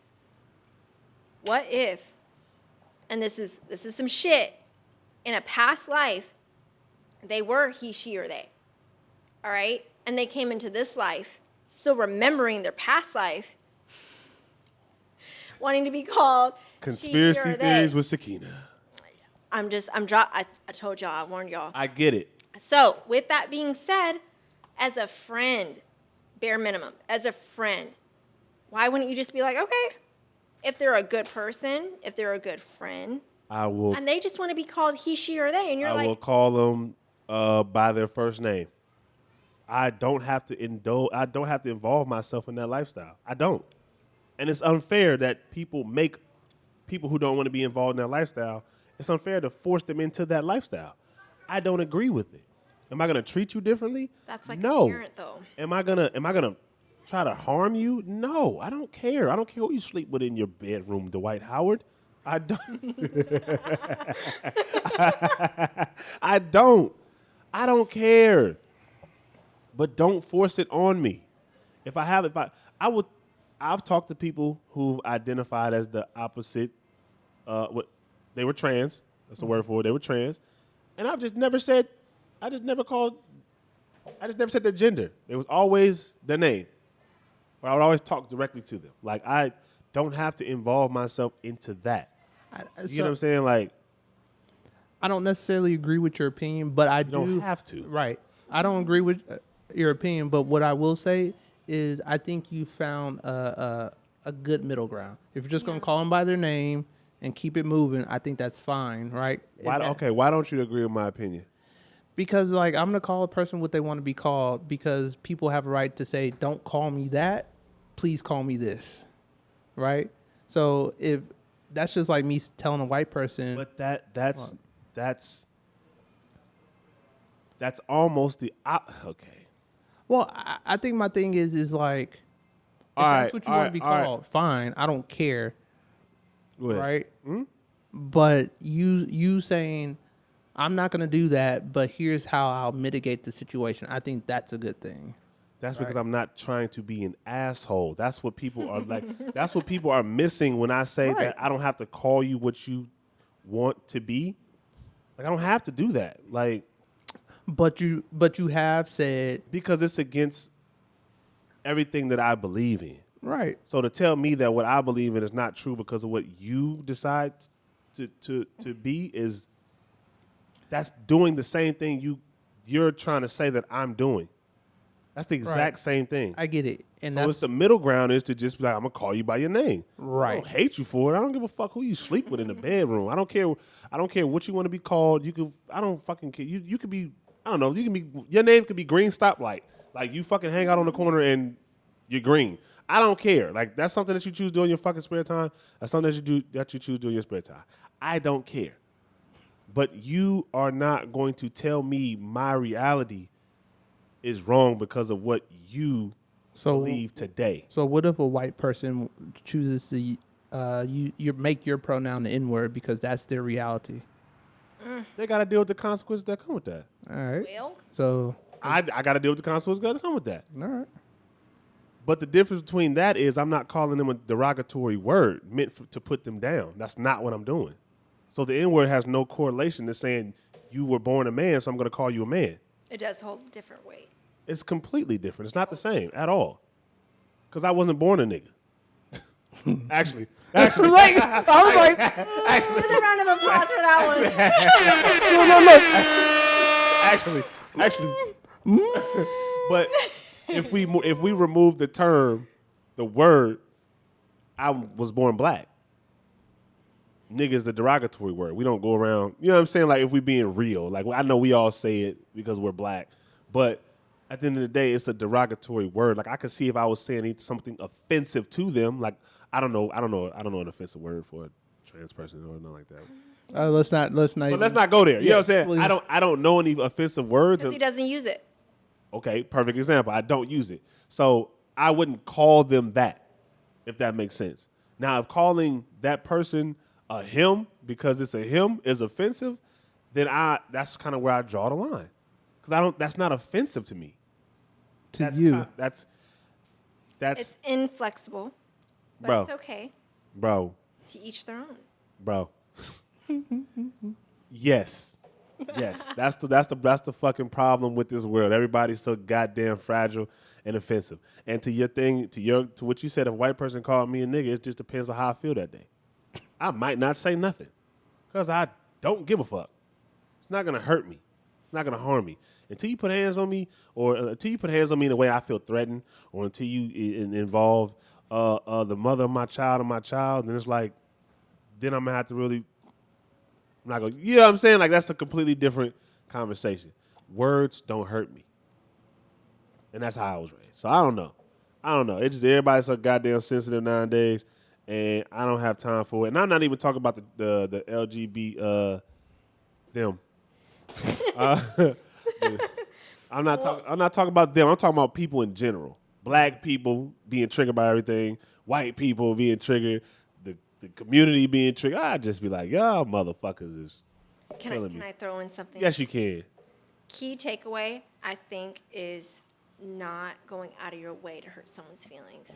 What if, and this is some shit, in a past life, they were he, she, or they. All right? And they came into this life still remembering their past life, wanting to be called Conspiracy she, he, or theories they. with Sakina. I told y'all, I warned y'all. I get it. So, with that being said, as a friend, bare minimum, as a friend, why wouldn't you just be like, okay, if they're a good person, if they're a good friend, I will. and they just want to be called he, she, or they, and you're I like, will call them by their first name. I don't have to indulge. I don't have to involve myself in that lifestyle. I don't. And it's unfair that people make people who don't want to be involved in that lifestyle. It's unfair to force them into that lifestyle. I don't agree with it. Am I gonna treat you differently? that's like no. a parent, though. Am I gonna try to harm you? No, I don't care. I don't care who you sleep with in your bedroom, Dwight Howard. I don't. I don't. I don't care. But don't force it on me. I've talked to people who've identified as the opposite. They were trans. That's the word for it. They were trans, and I just never said their gender. It was always their name. Or I would always talk directly to them. Like I don't have to involve myself into that. You know what I'm saying? Like I don't necessarily agree with your opinion, but I don't have to. Right. I don't agree with your opinion, but what I will say is I think you found a good middle ground. If you're just going to call them by their name and keep it moving, I think that's fine, right? why don't you agree with my opinion? Because, like, I'm going to call a person what they want to be called because people have a right to say, don't call me that, please call me this, right? So if that's just like me telling a white person. But that's almost the okay. Well, I think my thing is like, if that's what you want to be called, fine. I don't care. Right? Hmm? But you saying, I'm not going to do that, but here's how I'll mitigate the situation. I think that's a good thing. That's because I'm not trying to be an asshole. That's what people are like. That's what people are missing when I say that I don't have to call you what you want to be. Like I don't have to do that. Like, but you have said because it's against everything that I believe in. Right. So to tell me that what I believe in is not true because of what you decide to be is that's doing the same thing you're trying to say that I'm doing. That's the exact same thing. I get it. And so it's the middle ground is to just be like, I'm gonna call you by your name. Right. I don't hate you for it. I don't give a fuck who you sleep with in the bedroom. I don't care what you want to be called. I don't fucking care. You could be, I don't know, your name could be Green Stoplight. Like you fucking hang out on the corner and you're green. I don't care. Like that's something that you choose doing in your fucking spare time. That's something that you choose doing in your spare time. I don't care. But you are not going to tell me my reality is wrong because of what you believe today. So what if a white person chooses to you make your pronoun the N-word because that's their reality? They got to deal with the consequences that come with that. All right. Well, So I got to deal with the consequences that come with that. all right. But the difference between that is I'm not calling them a derogatory word meant to put them down. That's not what I'm doing. So the N-word has no correlation to saying you were born a man, so I'm going to call you a man. it does hold different weight. It's completely different. It's not the same at all. Because I wasn't born a nigga. Actually. Like, I was like, Give a round of applause for that one. Actually. But if we remove the term, the word, I was born black. nigga is the derogatory word. We don't go around, you know what I'm saying? Like, if we being real, like, I know we all say it because we're black, but at the end of the day, it's a derogatory word. Like, I could see if I was saying something offensive to them, like, I don't know an offensive word for a trans person or nothing like that. Let's not. But let's not go there. You know what I'm saying? Please. I don't know any offensive words. Because he doesn't use it. Okay, perfect example. I don't use it. So I wouldn't call them that, if that makes sense. Now, if calling that person a him because it's a him is offensive, then that's kind of where I draw the line. Because that's not offensive to me. To you. That's It's inflexible, but bro. it's okay. Bro. To each their own. Bro. Yes. That's the fucking problem with this world. Everybody's so goddamn fragile and offensive. And to your thing, to what you said, if a white person called me a nigga, it just depends on how I feel that day. I might not say nothing because I don't give a fuck. It's not gonna hurt me. It's not gonna harm me until you put hands on me, or until you put hands on me in a way I feel threatened, or until you involve the mother of my child and my child. Then it's like, then I'm gonna have to really. I'm not going. You know what I'm saying? Like, that's a completely different conversation. Words don't hurt me, and that's how I was raised. So I don't know. It's just everybody's so goddamn sensitive nowadays, and I don't have time for it. And I'm not even talking about the LGBT them. I'm not talking about them. I'm talking about people in general. Black people being triggered by everything. White people being triggered. The community being triggered. I'd just be like, y'all motherfuckers is killing me. Can I throw in something? Yes, you can. Key takeaway, I think, is not going out of your way to hurt someone's feelings.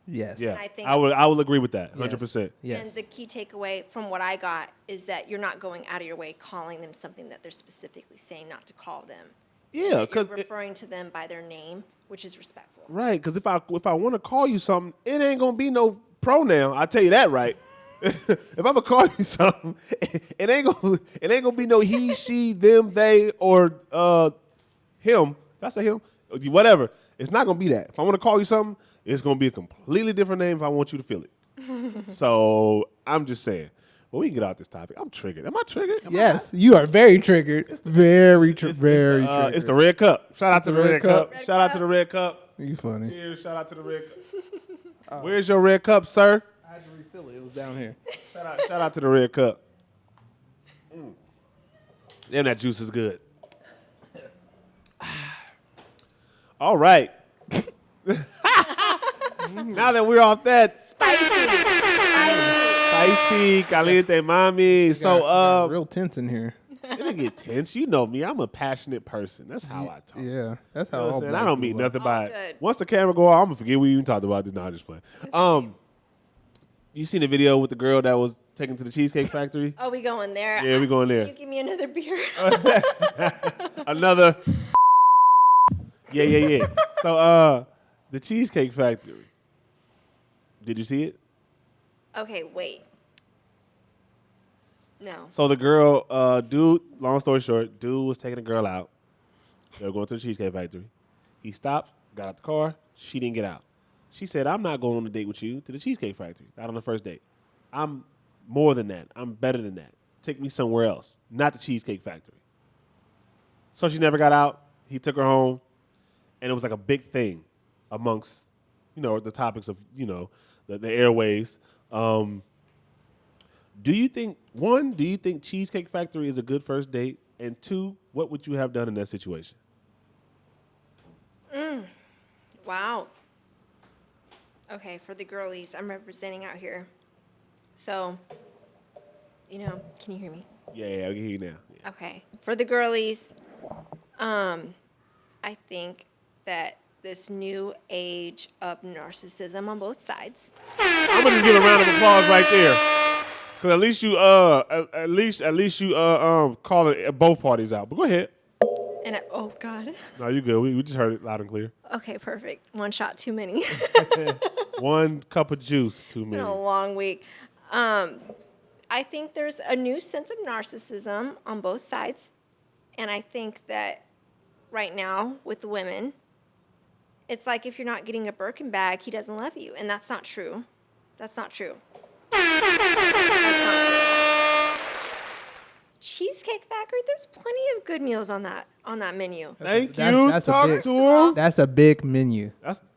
Yes. Yeah, I think- I will agree with that, 100%. Yes. And the key takeaway from what I got is that you're not going out of your way calling them something that they're specifically saying not to call them. Yeah, You're because referring to them by their name, which is respectful. right, because if I want to call you something, it ain't gonna be no pronoun. I tell you that, right? If I'm gonna call you something, it ain't gonna be no he, she, them, they, or him. That's a him. Whatever. It's not gonna be that. If I want to call you something, it's gonna be a completely different name if I want you to feel it. So I'm just saying. Well, we can get out this topic. I'm triggered. Am I triggered? Yes, you are very triggered. Very triggered. It's the red cup. Shout out to the red cup. Red Shout out cup. to the red cup. You funny. Cheers. Shout out to the red cup. Where's your red cup, sir? I had to refill it. It was down here. Shout out to the red cup. Damn, that juice is good. All right. Now that we're off that spicy caliente mami, Got real tense in here. it didn't get tense. You know me. I'm a passionate person. That's how I talk. Yeah, that's how You know what all I'm saying? black I don't mean people are. nothing by All it. good. Once the camera go off, I'm gonna forget we even talked about this. No, I'm just playing. You seen the video with the girl that was taken to the Cheesecake Factory? Oh, we going there? Yeah, we going there. Can you give me another beer? Another. Yeah. So, the Cheesecake Factory. Did you see it? Okay, wait. No. So the girl, long story short, dude was taking a girl out. They were going to the Cheesecake Factory. He stopped, got out the car. She didn't get out. She said, I'm not going on a date with you to the Cheesecake Factory. Not on the first date. I'm more than that. I'm better than that. Take me somewhere else, not the Cheesecake Factory. So she never got out. He took her home, and it was like a big thing amongst, the topics of, the airways. Do you think Cheesecake Factory is a good first date? And two, what would you have done in that situation? Wow. Okay, for the girlies, I'm representing out here. So, can you hear me? Yeah, I can hear you now. Yeah. Okay. For the girlies, I think that this new age of narcissism on both sides. I'm gonna just give a round of applause right there, because at least you calling both parties out. But go ahead. And oh God. No, you good. We just heard it loud and clear. Okay, perfect. One shot too many. One cup of juice too many. Been a long week. I think there's a new sense of narcissism on both sides. And I think that right now with the women, it's like if you're not getting a Birkin bag, he doesn't love you. And that's not true. That's not true. That's not true. Cheesecake Factory, there's plenty of good meals on that menu. Thank That's- you. that's a Talk big- to them. That's a big menu.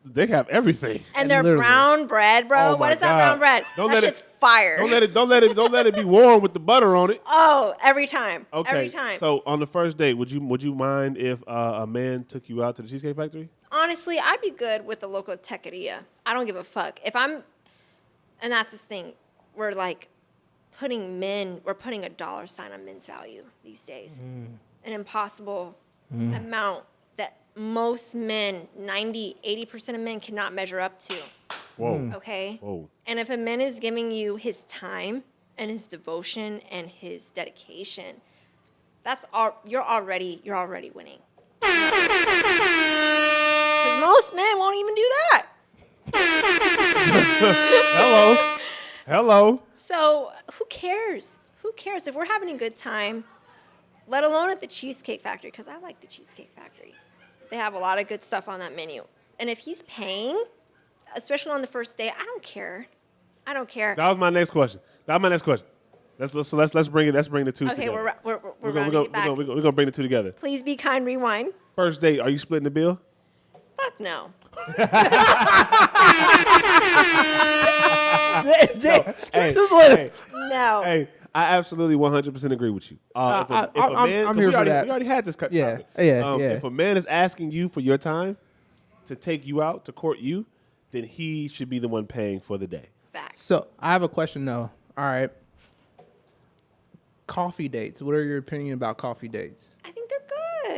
They have everything. And their literally. brown bread, bro. Oh What my is that God. brown bread? Don't That let it- shit's fire. Don't let it be warm with the butter on it. Oh, every time. Okay. Every time. So on the first date, would you mind if a man took you out to the Cheesecake Factory? Honestly, I'd be good with the local taqueria. I don't give a fuck. And that's the thing. We're like we're putting a dollar sign on men's value these days. An impossible amount that most men, 90, 80% of men cannot measure up to. Whoa. Okay? Whoa. And if a man is giving you his time and his devotion and his dedication, you're already winning. Because most men won't even do that. Hello. So who cares? Who cares if we're having a good time, let alone at the Cheesecake Factory, because I like the Cheesecake Factory. They have a lot of good stuff on that menu. And if he's paying, especially on the first day, I don't care. I don't care. That was my next question. Let's bring the two Okay, together. we're rounding it back. We're gonna bring the two together. Please be kind, rewind. First date, are you splitting the bill? Fuck no. Hey, No. hey, I absolutely 100% agree with you. If a man, I'm 'cause here we for already, that. we already had this cut. Yeah, topic. yeah. If a man is asking you for your time to take you out to court you, then he should be the one paying for the day. Facts. So I have a question though. All right. Coffee dates. What are your opinion about coffee dates? I think they're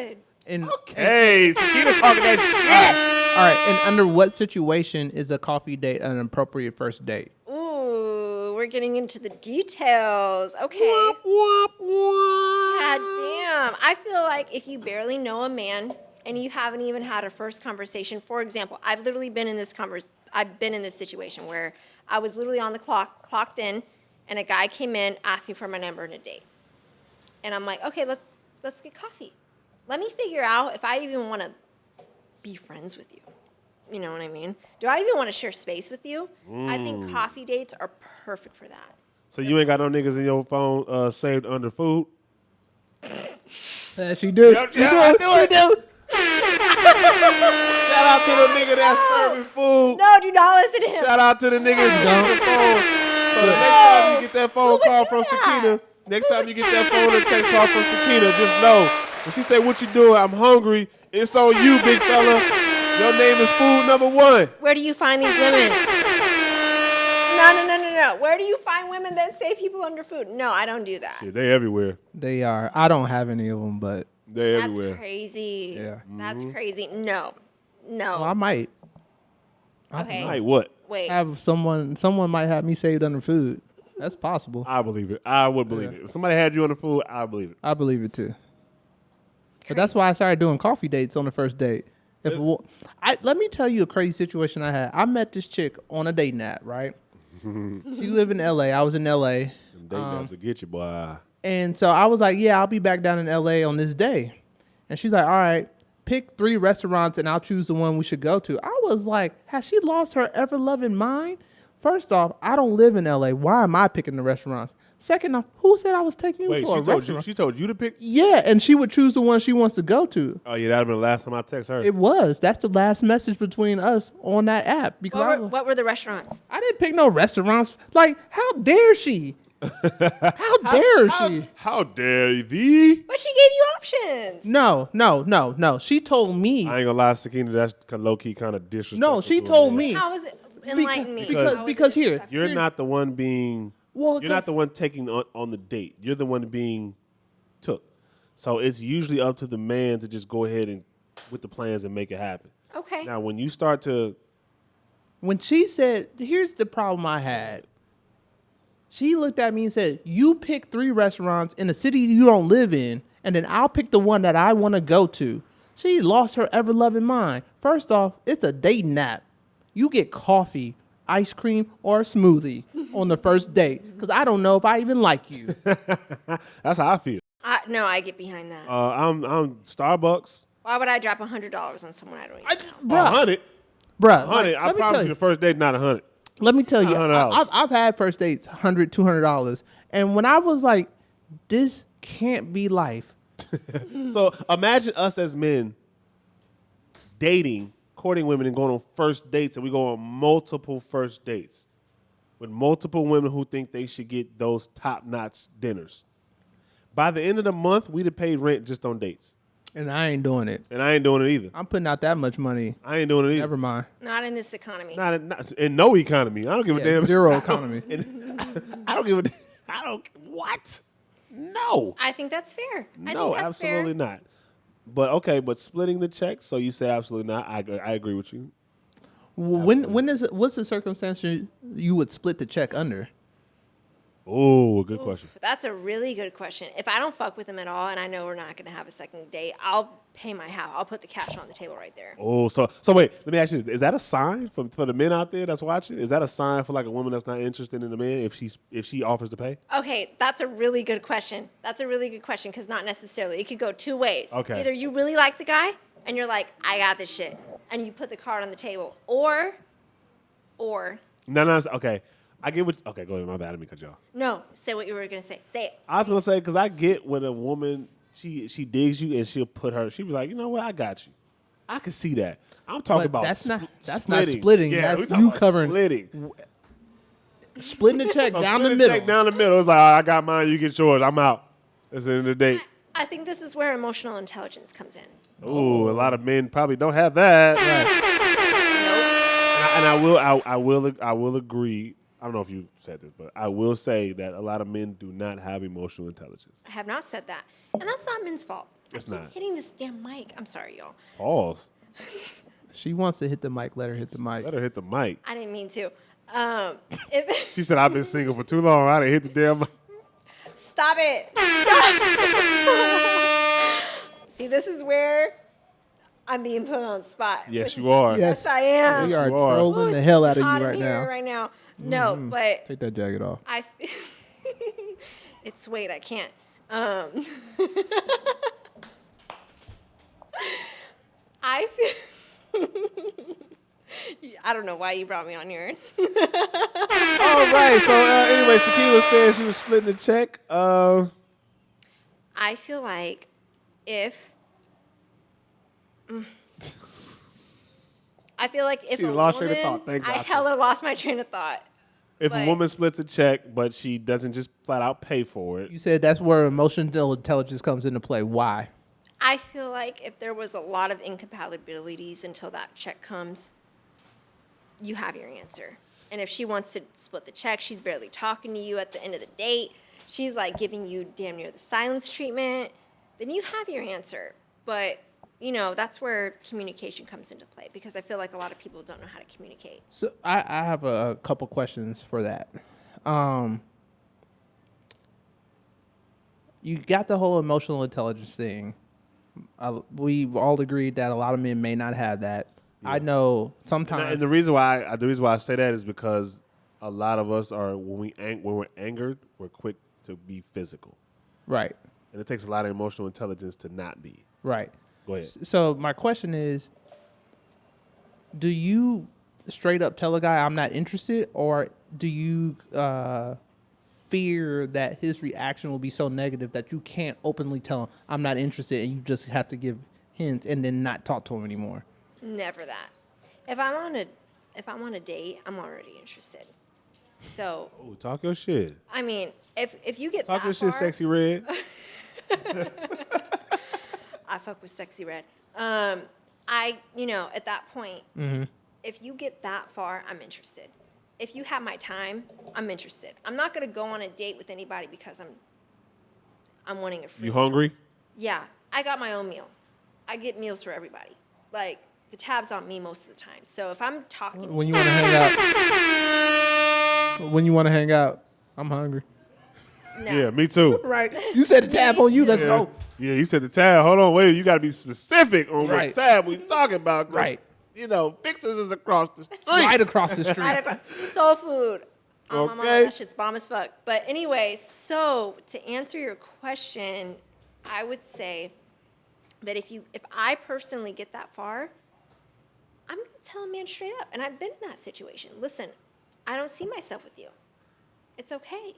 good. And Hey, Sakina talking that all right, and under what situation is a coffee date an appropriate first date? Ooh, we're getting into the details. Okay. shit. God damn. I feel like if you barely know a man and you haven't even had a first conversation, for example, I've literally been in this situation where I was literally on the clocked in, and a guy came in, asked me for my number and a date. And I'm like, okay, let's get coffee. Let me figure out if I even want to be friends with you. You know what I mean? Do I even want to share space with you? I think coffee dates are perfect for that. So you ain't got no niggas in your phone saved under food? She do. Yep, yeah, I knew it. Shout out to the nigga that's serving food. No, do not listen to him. Shout out to the niggas on the phone. So the next time you get that phone would call do from that? Sakina, next time you get that phone or text call from Sakina, just know when she say, "What you doing? I'm hungry." It's on you, big fella. Your name is food number one. Where do you find these women? No. Where do you find women that save people under food? No, I don't do that. Yeah, they everywhere. They are. I don't have any of them, but They That's everywhere. crazy. Yeah. That's crazy. No. well, I might Okay. Like what? Wait. have someone. Someone might have me saved under food. That's possible. I believe it. I would believe it. If somebody had you on the food, I believe it. I believe it too. But that's why I started doing coffee dates on the first date. Let me tell you a crazy situation I had. I met this chick on a dating app, right? She lived in L.A. I was in L.A. Them date naps will get you, boy. And so I was like, yeah, I'll be back down in L.A. on this day. And she's like, all right, pick 3 restaurants and I'll choose the one we should go to. I was like, has she lost her ever-loving mind? First off, I don't live in L.A. Why am I picking the restaurants? Second off, who said I was taking you Wait, to a restaurant? she told you to pick? Yeah, and she would choose the one she wants to go to. Oh, yeah, that would have been the last time I text her. It was. That's the last message between us on that app. Because What were the restaurants? I didn't pick no restaurants. Like, how dare she? How dare she? How dare thee? But she gave you options. No. She told me. I ain't gonna lie, Sakina, that's low-key kind of disrespectful. No, she to a told man. me. How is it? Enlighten me. Because here. You're not the one being. Well, you're not the one taking on the date. You're the one being took. So it's usually up to the man to just go ahead and with the plans and make it happen. Okay. Now, when you start to, When she said, here's the problem I had. She looked at me and said, you pick 3 restaurants in a city you don't live in, and then I'll pick the one that I want to go to. She lost her ever-loving mind. First off, it's a dating app. You get coffee, ice cream, or a smoothie on the first date, because I don't know if I even like you. that's how I feel. No, I get behind that. I'm Starbucks. Why would I drop $100 on someone I don't even know? Bruh, 100. bruh, 100. like, I promise you, the first date not 100. Let me tell you, $100. I've had first dates, $100, $200. And when I was like this can't be life. So imagine us as men dating, courting women, and going on first dates, and we go on multiple first dates with multiple women who think they should get those top-notch dinners. By the end of the month, we'd have paid rent just on dates. And I ain't doing it. And I ain't doing it either. I'm putting out that much money. I ain't doing it either. Never mind. Not in this economy. Not in no economy. I don't give a damn. Zero economy. I don't give a. I don't. What? No. I think that's fair. I No, think that's absolutely fair. not. But okay, but splitting the check. So you say absolutely not. I agree with you. What's the circumstance you would split the check under? Oh, good question. That's a really good question. If I don't fuck with him at all and I know we're not going to have a second date, I'll pay my half. I'll put the cash on the table right there. Oh, so wait. Let me ask you: is that a sign for the men out there that's watching? Is that a sign for like a woman that's not interested in the man if she offers to pay? Okay, that's a really good question. That's a really good question because not necessarily. It could go two ways. Okay. Either you really like the guy and you're like, I got this shit, and you put the card on the table, or No. Okay, I get what. Okay, go ahead. My bad. Let me cut you off. no, say what you were gonna say. Say it. I was gonna say because I get when a woman she digs you and she'll be like, you know what, I got you. I can see that. I'm talking about that's not splitting. splitting. Yeah, That's we talking you about covering splitting the check So down the split middle. check down the middle. It's like, all right, I got mine, you get yours. I'm out. That's the end of the date. I think this is where emotional intelligence comes in. Ooh, a lot of men probably don't have that. And I will agree. I don't know if you said this, but I will say that a lot of men do not have emotional intelligence. I have not said that, and that's not men's fault. It's I keep not. hitting this damn mic. I'm sorry, y'all. Pause. She wants to hit the mic. Let her hit the mic. Let her hit the mic. I didn't mean to. She said, I've been single for too long. I didn't hit the damn mic. Stop it. See, this is where I'm being put on the spot. Yes, you are. Yes. Yes, I am. We are you are. trolling Ooh, the it's hell out of hot you in right here now. Right now. No, but Take that jacket off. it's weight. I can't. I feel. I don't know why you brought me on here. All right. So anyway, Tequila said she was splitting the check. I feel like if. I feel like if She a lost train woman, of thought. Thanks, I Oscar. tell her lost my train of thought. If a But- woman splits a check, but she doesn't just flat out pay for it, You said that's where emotional intelligence comes into play. Why? I feel like if there was a lot of incompatibilities until that check comes, you have your answer. And if she wants to split the check, she's barely talking to you at the end of the date. She's like giving you damn near the silence treatment. Then you have your answer. But, you know, that's where communication comes into play because I feel like a lot of people don't know how to communicate. So I have a couple questions for that. You got the whole emotional intelligence thing. We've all agreed that a lot of men may not have that. I know sometimes. and the reason why I say that is because a lot of us are when we're angered, we're quick to be physical, Right, and it takes a lot of emotional intelligence to not be. right. Go ahead. So my question is, do you straight up tell a guy I'm not interested, or do you fear that his reaction will be so negative that you can't openly tell him I'm not interested, and you just have to give hints and then not talk to him anymore? Never that. If I'm on a date, I'm already interested. So, Oh, talk your shit. I mean, if you get Talk that your shit, far, sexy red. I fuck with sexy red. At that point, if you get that far, I'm interested. If you have my time, I'm interested. I'm not gonna go on a date with anybody because I'm wanting a free You meal. hungry? Yeah, I got my own meal. I get meals for everybody. Like the tab's on me most of the time. So if I'm talking, When you want to hang out, I'm hungry. no. Yeah, me too. Right. You said the tab on you. Let's Yeah. go. Yeah, you said the tab. Hold on, wait. You got to be specific on Right. what tab we talking about. 'cause, Right. You know, Fixers is across the street. Right across the street. Right across. Soul food. Oh, my mama, Okay. that shit's bomb as fuck. But anyway, so to answer your question, I would say that if I personally get that far, I'm gonna tell a man straight up. And I've been in that situation. Listen, I don't see myself with you. It's okay.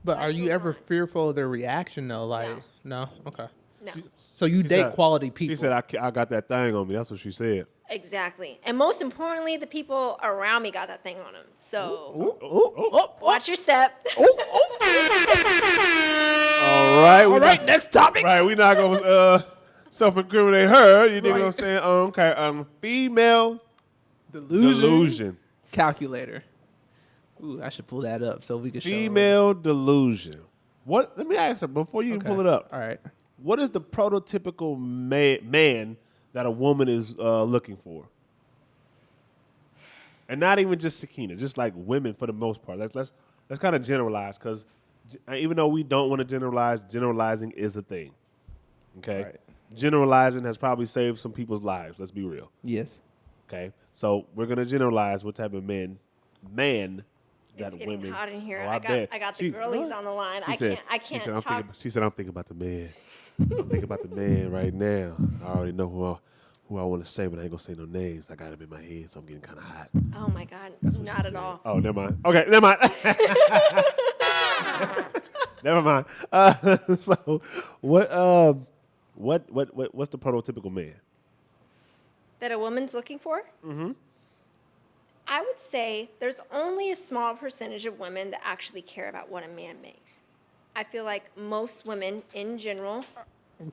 But are Life you goes ever on. fearful of their reaction though? Like, no? Okay. No. So you She date said- quality people. She said, I got that thing on me. That's what she said. Exactly. And most importantly, the people around me got that thing on them. So Oh, watch your step. all right. All right, next topic. Right, we're not going to self-incriminate her. You dig what I'm Right. saying? Okay, female delusion. Calculator. Ooh, I should pull that up so we can show. Female delusion. What? Let me ask her before you Okay. pull it up. All right. What is the prototypical man that a woman is looking for? And not even just Sakina, just like women for the most part. Let's kind of generalize, because even though we don't want to generalize, generalizing is a thing. Okay, Right. Generalizing has probably saved some people's lives. Let's be real. Yes. Okay, so we're gonna generalize what type of man that It's getting women. hot in here. Oh, I bet. got the She- girlies on the line. I can't she said, talk. She said, I'm thinking about the man. I'm thinking about the man right now. I already know who I want to say, but I ain't gonna say no names. I got him in my head, so I'm getting kind of hot. Oh my God, That's what not she at said. all. Oh, never mind. Okay, never mind. Never mind. So, what's the prototypical man? That a woman's looking for? Mm-hmm. I would say there's only a small percentage of women that actually care about what a man makes. I feel like most women, in general,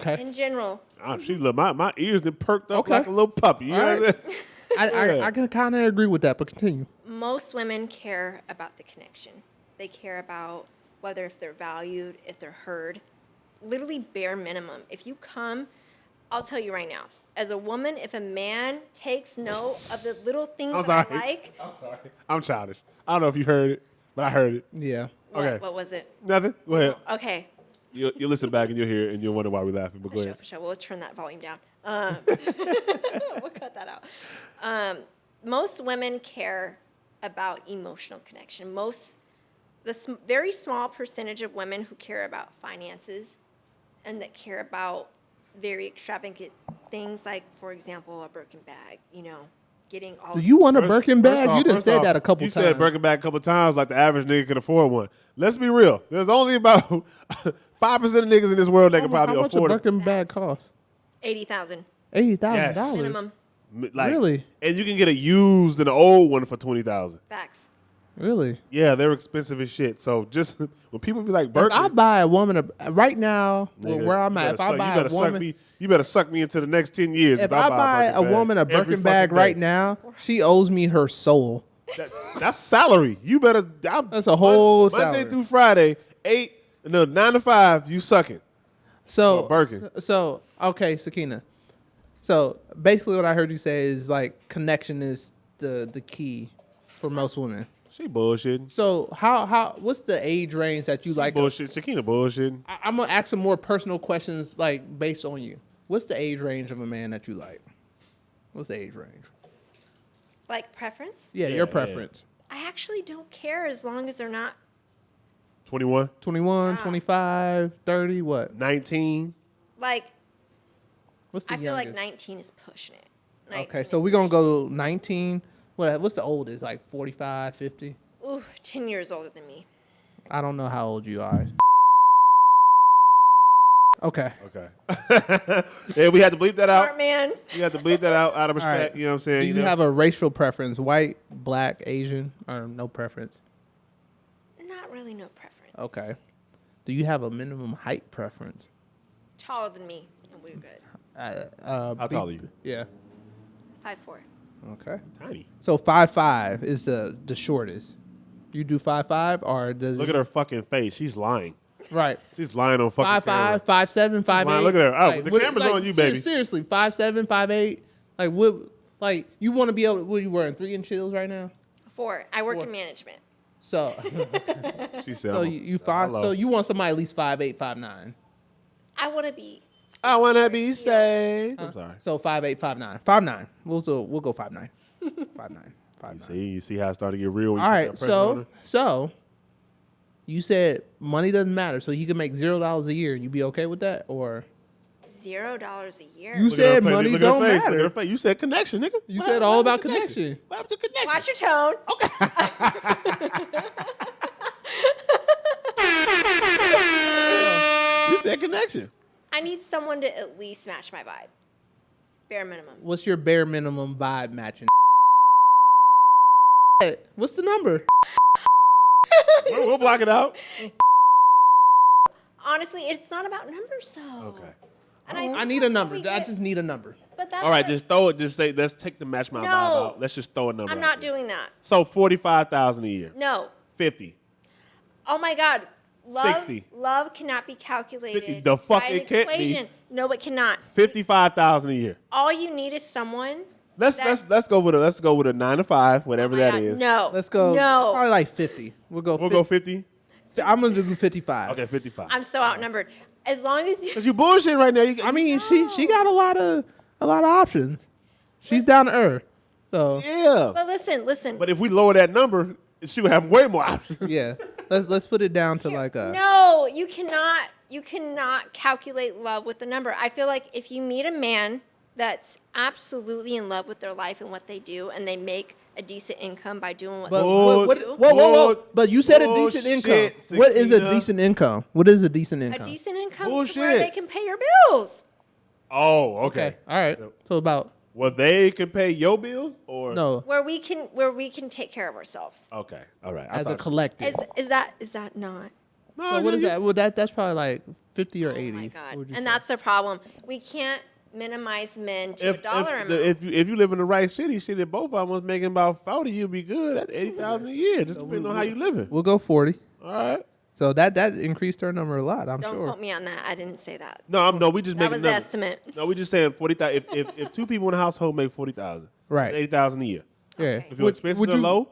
Okay. Oh, she look, my ears done perked up Okay. like a little puppy. You All know right. what I'm saying? I can kind of agree with that, but continue. most women care about the connection. They care about whether if they're valued, if they're heard. Literally bare minimum. If you come, I'll tell you right now, as a woman, if a man takes note of the little things I'm that sorry. I like, I'm sorry. I'm childish. I don't know if you heard it, but I heard it. Yeah. Okay. what was it? Nothing. Go ahead. Okay, You listen back and you'll hear it and you'll wonder why we're laughing. But for go sure, ahead. for sure. We'll turn that volume down. We'll cut that out. Most women care about emotional connection. Very small percentage of women who care about finances and that care about very extravagant things like, for example, a Birkin bag, getting all. Do you want a First- Birkin first bag? off- You done first said off, that a couple you times. said Birkin bag a couple times like the average nigga can afford one. Let's be real. There's only about 5% of niggas in this world that can probably How much a afford it. Birkin bag cost? $80,000 $80,000. minimum. Like, Really? And you can get a used and an old one for $20,000. Facts. Really? Yeah, they're expensive as shit. So just when people be like If Birkin, I buy a woman right now, nigga, where I'm you at, better if I suck- buy you a better suck woman, me. You better suck me into the next 10 years. if I buy a Birkin woman a bag every Birkin bag fucking right day. now, she owes me her soul. That's salary. You better. That's a whole Monday salary. through Friday, 9 to 5. You sucking. So Or Birkin. So okay, Sakina. So basically, what I heard you say is like connection is the key for most women. She bullshitting. So how what's the age range that you like? Bullshit. Shakina bullshitting. I'm gonna ask some more personal questions like based on you. What's the age range of a man that you like? What's the age range? Like preference? Yeah, Yeah, your yeah. preference. I actually don't care as long as they're not 21, 21, Wow. 25, 30, what? 19. like. What's the I feel like youngest? 19 is pushing it. 19 Okay, so we're going to go 19. What's the oldest? Like 45, 50? Ooh, 10 years older than me. I don't know how old you are. Okay. Okay. Yeah, we had to bleep that Smart out. man. We had to bleep that out of All respect. right. You know what I'm saying? Do you know? have a racial preference? White, black, Asian, or no preference? Not really no preference. Okay. Do you have a minimum height preference? Taller than me, and we're good. How tall are you? Yeah. 5'4". Okay. Tiny. So 5'5" is the shortest. You do 5'5", or does Look at her fucking face. She's lying. Right. She's lying on fucking 5'5", camera. 5'7", 5'8". Wow, look at her. Oh, the camera's on you, baby. Seriously, 5'7", 5'8". Like what? Like you want to be able? What are you wearing? 3-inch heels right now? 4. I work 4. in management. So She said, so I'm a- you five. hello. So you want somebody at least 5'8", 5'9". I want to be. I want to be saved. I'm sorry. So 5'8", 5'9". 5'9". We'll go 5'9". 5'9". 5'9". You see how it started to get real when All you put right. that pressure on her? So you said money doesn't matter. So you can make $0 a year. You be okay with that, or $0 a year. you Look at said her face. money Look at her don't face. Look at matter? her face. You said connection, nigga. You What said happened- all what about happened to connection? connection. What happened to connection? Watch your tone. said connection. I need someone to at least match my vibe. Bare minimum. What's your bare minimum vibe matching? What's the number? We'll block it out. Honestly, it's not about numbers, though. Okay. And I think need a that's number. what we I get. just need a number. But that's All right, what- just throw it. Just say, let's take the match my vibe out. Let's just throw a number. I'm out not there. doing that. So 45,000 a year. No. 50. Oh my God. Love, 60. Love cannot be calculated. 50. The fuck by an it can't be. equation. No, it cannot. 55,000 a year. All you need is someone. Let's go with a 9 to 5, whatever Oh my that God, is. No. Let's go. No. Probably like 50. We'll go. We'll go 50. I'm gonna do 55. Okay, 55. I'm so outnumbered. As long as you. Cause you bullshit right now. I mean, she got a lot of options. She's down to earth. So Yeah. But listen. But if we lower that number, she would have way more options. yeah, let's put it down to like a. No, you cannot. You cannot calculate love with the number. I feel like if you meet a man that's absolutely in love with their life and what they do, and they make a decent income by doing what But they Bull- do, whoa! But you said a decent Bullshit, income. What is a Sakina. decent income? What is a decent a income? decent income to Bullshit. where they can pay your bills. Oh, okay. Okay, all right. So about Well, they can pay your bills, or no Where we can take care of ourselves. Okay, all right. as a collective. Is that not? No, So what is that? Well, that's probably like 50 or 80. Oh my What God. would you And say? that's the problem. We can't minimize men to a dollar amount. If you live in the right city, shit, if both of them was making about 40, you'd be good. That's 80,000 a year, just depending on how you living. We'll go 40. All right. So that increased her number a lot. I'm Don't sure. quote me on that. I didn't say that. No, we just That making was the numbers. estimate. No, we just saying 40,000. If two people in the household make 40,000, Right. 80,000 a year. Yeah. Okay. If your expenses are low,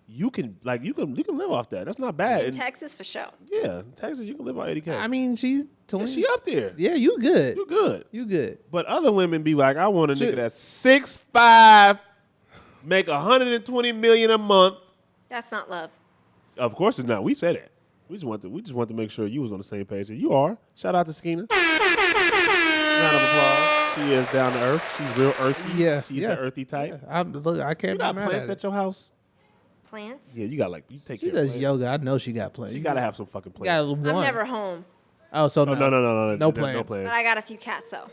you can live off that. That's not bad. In And Texas, for sure. yeah, in Texas you can live on 80K. I mean, she's 20. yeah, she up there. Yeah, you good. You good. You good. But other women be like, I want a Shit. nigga that's 6'5", make 120 million a month. That's not love. Of course it's not. We said it. We just want to make sure you was on the same page. And you are. Shout out to Skeena. Round of applause. She is down to earth. She's real earthy. Yeah, She's yeah. the earthy type. Look, I can't You be got mad plants at at it. your house? Plants? Yeah, you got you take She care of does plants. yoga. I know she got plans. You gotta have some fucking You got plants. one. I'm never home, Oh, so No, no. no No plans. No plans. but plans. I got a few cats though.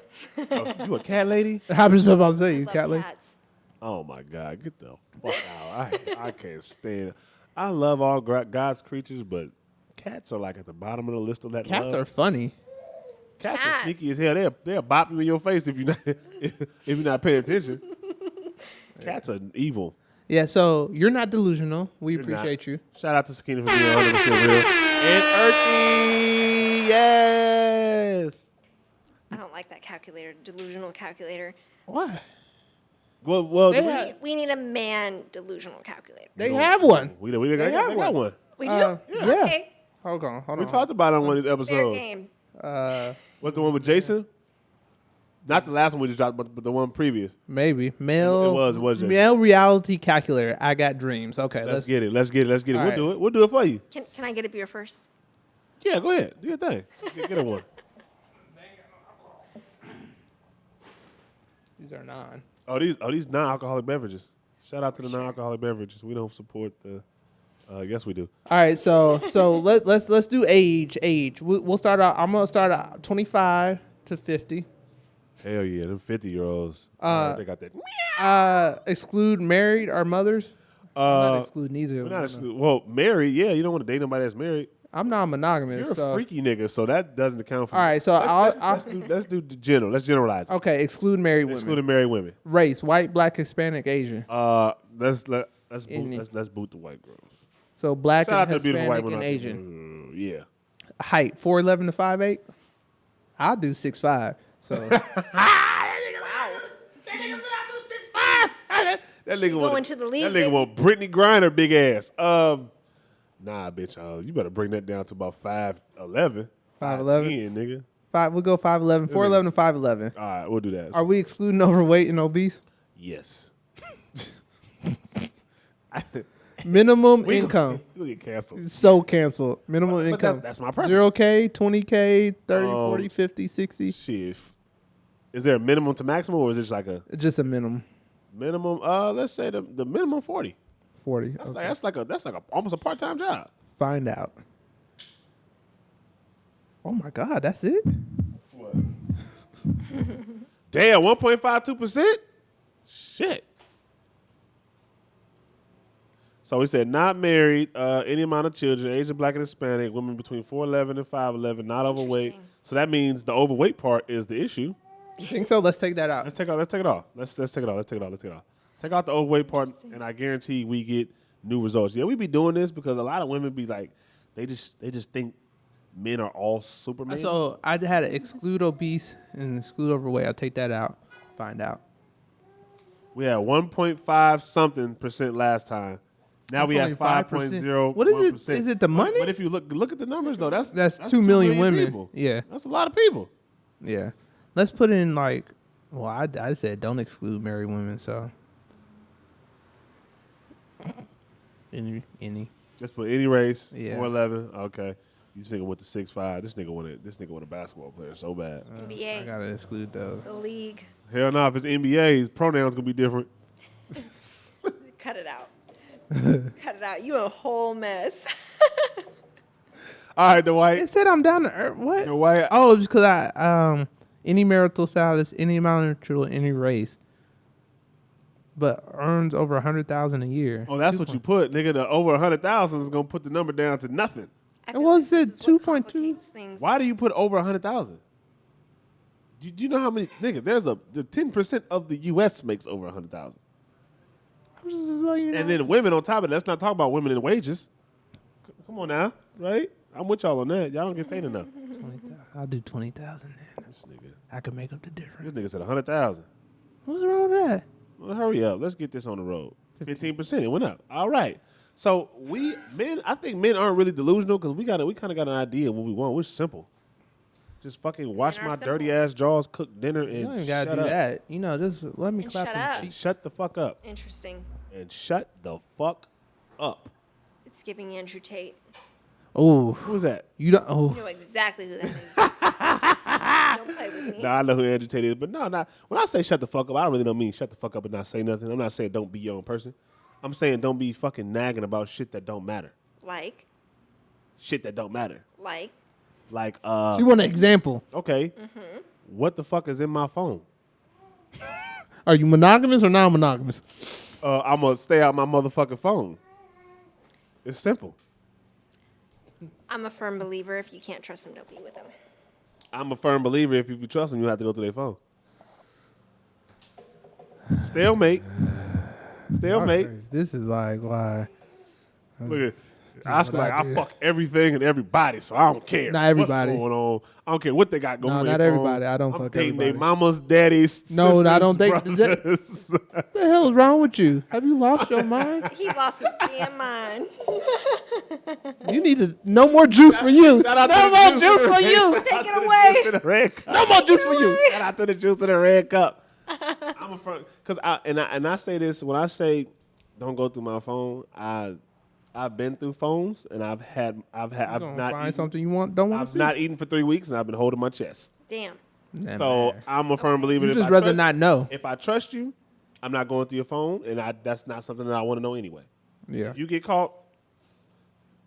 Oh, you a cat lady? How much about to say you Love cat lady? cats. Oh my God, get the fuck out! I can't stand it. I love all God's creatures, but cats are like at the bottom of the list of that. Cats love. are funny. Cats are Cats. sneaky as hell. They'll bop you in your face if you're not if you're not paying attention. Cats are evil. Yeah, so you're not delusional. We You're appreciate not. you. Shout out to Skinny for being 100% real. And Earthy, yes. I don't like that calculator, delusional calculator. Why? Well, They we- have- We need a man delusional calculator. They have one. we They got have got one. We do? Yeah. Okay. Hold on. We talked about it on one of these Fair episodes. game. What's the one with Jason? Not the last one we just dropped, but the one previous. Maybe male. It was Jason. male reality calculator. I got dreams. Okay, Let's get it. Let's get it. All We'll right. do it. We'll do it for you. Can I get a beer first? Yeah, go ahead. Do your thing. Get a one. These are non. These non-alcoholic beverages. Shout out to the non-alcoholic beverages. We don't support the. Yes, we do. All right, so let's do age. We'll start out. I'm gonna start out 25 to 50. Hell yeah, them 50-year-olds. They got that. Exclude married or mothers. I'm not excluding either. We're not well, married. Yeah, you don't want to date nobody that's married. I'm non-monogamous. You're so a freaky nigga, so that doesn't account for. All right, so let's do the general. Let's generalize. okay. Exclude married women. Excluding married women. Race: white, black, Hispanic, Asian. Let's boot Any. let's boot the white girls. So black Shout out to and the beautiful white Hispanic women. and out there. Asian. Yeah. Height: 4'11" to 5'8". I'll do 6'5". So That nigga Go want into the league, That nigga baby. want Brittany Griner big ass. Nah, bitch. You better bring that down to about 5'11". 5'11"? nigga. we'll go 5'11", 4'11" to 5'11". All right, we'll do that. Are we excluding overweight and obese? Yes. Minimum income. You'll get canceled. So canceled. Minimum But income. that's my preference. 0K, 20K, 30, 40, 50, 60. Shit. Is there a minimum to maximum, or is it just like a Just a minimum. minimum? Let's say the minimum 40. 40. That's Okay. like that's like a almost a part-time job. Find out. Oh my God, that's it. What? Damn, 1.52%. Shit. So he said, not married, any amount of children, Asian, Black, and Hispanic, women between 4'11 and 5'11, not overweight. Interesting. So that means the overweight part is the issue. You think so? Let's take that out. Let's take it off. Let's take it off. Let's take it off. Let's take it off. Let's take it off. Take out the overweight part, and I guarantee we get new results. Yeah, we be doing this because a lot of women be like, they just think men are all Superman. So I had to exclude obese and exclude overweight. I'll take that out. Find out. We had 1.5 something percent last time. Now we have 5.0. What is it? Is it the money? But if you look at the numbers though, that's 2 million women. People. Yeah, that's a lot of people. yeah. Let's put in like, well, I said don't exclude married women. So any. Let's put any race. Yeah. 4'11. Okay. This nigga went to 6'5". This nigga want a basketball player so bad. I NBA, gotta exclude those. the league. Hell no, if it's NBA, his pronouns gonna be different. Cut it out. Cut it out. You a whole mess. All right, Dwight. It said I'm down to earth. What? Dwight. Oh, just because I any marital status, any amount of children, any race, but earns over 100,000 a year. Oh, that's what you put, nigga. The over 100,000 is gonna put the number down to nothing. I It feel was like it this is what 2.2? complicates things. Why do you put over 100,000? Do you know how many nigga? The 10% of the U.S. makes over 100,000, and then women on top of it. Let's not talk about women in wages. Come on now, right? I'm with y'all on that. Y'all don't get paid enough. 20,000. I'll do 20,000 then. This nigga, I can make up the difference. this nigga said 100,000. What's wrong with that? Well, hurry up. Let's get this on the road. 15%. It went up. All right. So I think men aren't really delusional because we kind of got an idea of what we want. We're simple. Just fucking wash Men are my simple. dirty ass jaws, cook dinner, and You don't even shut gotta do up. that. You know, just let me And clap shut them up. cheeks. Shut the fuck up. Interesting. And shut the fuck up. It's giving Andrew Tate. Oh, Who's that? you don't. You Oh, know exactly who that is. Don't play with me. Nah, I know who Andrew Tate is, but no. When I say shut the fuck up, I really don't mean shut the fuck up and not say nothing. I'm not saying don't be your own person. I'm saying don't be fucking nagging about shit that don't matter. Like, Shit that don't matter. like, Like, she want an example. okay, what the fuck is in my phone? Are you monogamous or non-monogamous? I'm gonna stay out my motherfucking phone. It's simple. I'm a firm believer if you can't trust him, don't be with him. I'm a firm believer if you trust them, you have to go to their phone. Stalemate. Stalemate. This is like why. Look at Oscar like, I fuck everything and everybody, so I don't care. Not everybody. What's going on. I don't care what they got going on. No, not everybody. I don't I'm fuck dating everybody. their mama's, daddy's, No, sisters, I don't think- brothers. What the hell is wrong with you? Have you lost your mind? He lost his damn mind. You need to no more juice for you. Shout out No to the more juice juice in the for red- you. shout Take out it to the away. juice in the red cup. No more juice for you. Shout out to the juice in the red cup. I'm a firm because I say this when I say don't go through my phone. I've been through phones and I've Gonna not find eaten, something you don't want I've to see. not eaten for 3 weeks and I've been holding my chest. Damn. Nah, So man. I'm a firm believer. You if just I rather trust- not know. If I trust you, I'm not going through your phone, and that's not something that I want to know anyway. Yeah. If you get caught,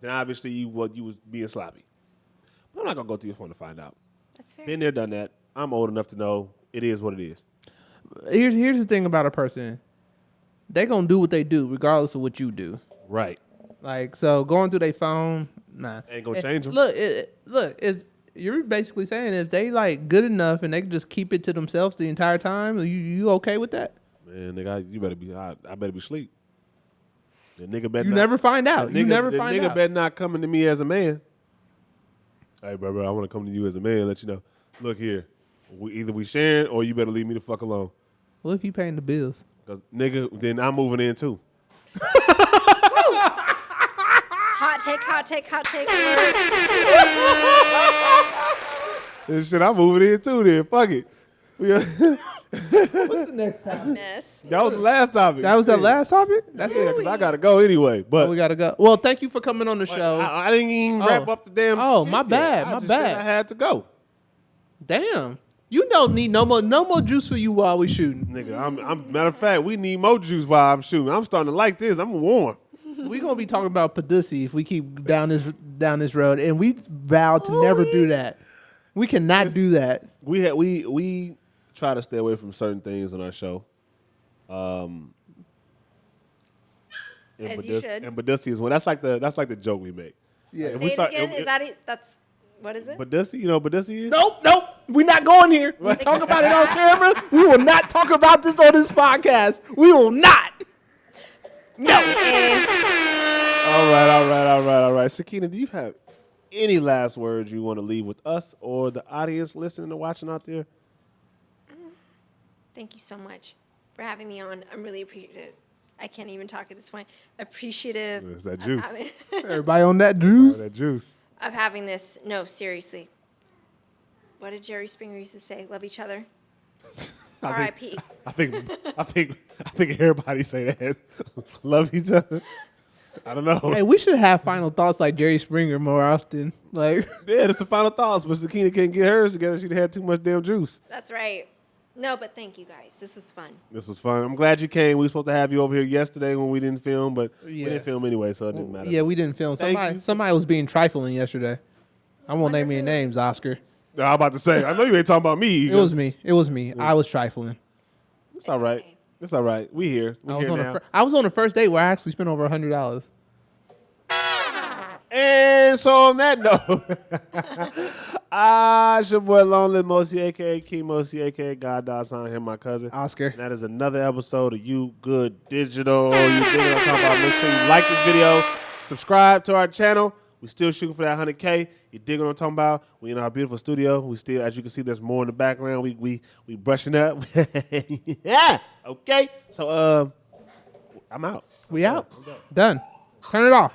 then obviously you was being sloppy. But I'm not gonna go through your phone to find out. That's fair. Been there, done that. I'm old enough to know it is what it is. Here's the thing about a person. They gonna do what they do regardless of what you do. Right. Like, so going through their phone, nah. Ain't gonna change 'em. Look, you're basically saying if they like good enough and they can just keep it to themselves the entire time, you okay with that? Man, nigga, you better be. I better be asleep. The nigga better. You not, never find out. the You nigga- never the find nigga out. better not coming to me as a man. Hey, bro, I want to come to you as a man. Let you know. Look here, either we sharing or you better leave me the fuck alone. What if he paying the bills? Cause nigga, then I'm moving in too. Hot take, hot take, hot take. And shit, I'm moving in too. Then fuck it. What's the next time? Mess. That was the last topic. That was the last topic? That's Yeah, it. because I gotta go anyway. But We gotta go. Well, thank you for coming on the but show. I didn't even Oh. wrap up the damn. Oh, shit my yet. bad, I my just bad. Said I had to go, Damn. You don't need no more juice for you while we shooting. nigga. I'm matter of fact, we need more juice while I'm shooting. I'm starting to like this. I'm warm. We gonna be talking about Paducey if we keep down this road, and we vow to never do Ooh-wee. that. We cannot do that. We try to stay away from certain things on our show. As you should. And Badussi is one. That's like the joke we make. Yeah. If Say we it start- again. if- Is that it? That's what is it? Badussi, you know what Badussi is? Nope. We're not going here. We talk about it on camera. We will not talk about this on this podcast. We will not. No. All right. Sakina, do you have any last words you want to leave with us or the audience listening and watching out there? Thank you so much for having me on. I'm really appreciative. I can't even talk at this point. Appreciative. It's that of juice. having- Everybody on that juice. That juice. of having this. No, seriously. What did Jerry Springer used to say? Love each other. R.I.P. I think everybody say that. Love each other. I don't know. Hey, we should have final thoughts like Jerry Springer more often. Like, Yeah, that's the final thoughts. But Sakina can't get hers together. She'd had too much damn juice. That's right. No, but thank you guys. This was fun. This was fun. I'm glad you came. We were supposed to have you over here yesterday when we didn't film, but we Yeah. didn't film anyway, so it didn't matter. yeah, we didn't film. Thank you. Somebody was being trifling yesterday. I won't name any names, Oscar. No, I'm about to say, I know you ain't talking about me. It was me. I was trifling. It's all right. okay. It's all right. We here. We here now. I was on the first date where I actually spent over $100. And so on that note, it's your boy Lonely Mosi, a.k.a. King Mosi, a.k.a. God Dog Sign here, my cousin. Oscar. And that is another episode of You Good Digital. You dig what I'm talking about? Make sure you like this video. Subscribe to our channel. We still shooting for that 100K. You dig what I'm talking about? We in our beautiful studio. We still, as you can see, there's more in the background. We brushing up. Yeah. Okay. So I'm out. We out. Done. Turn it off.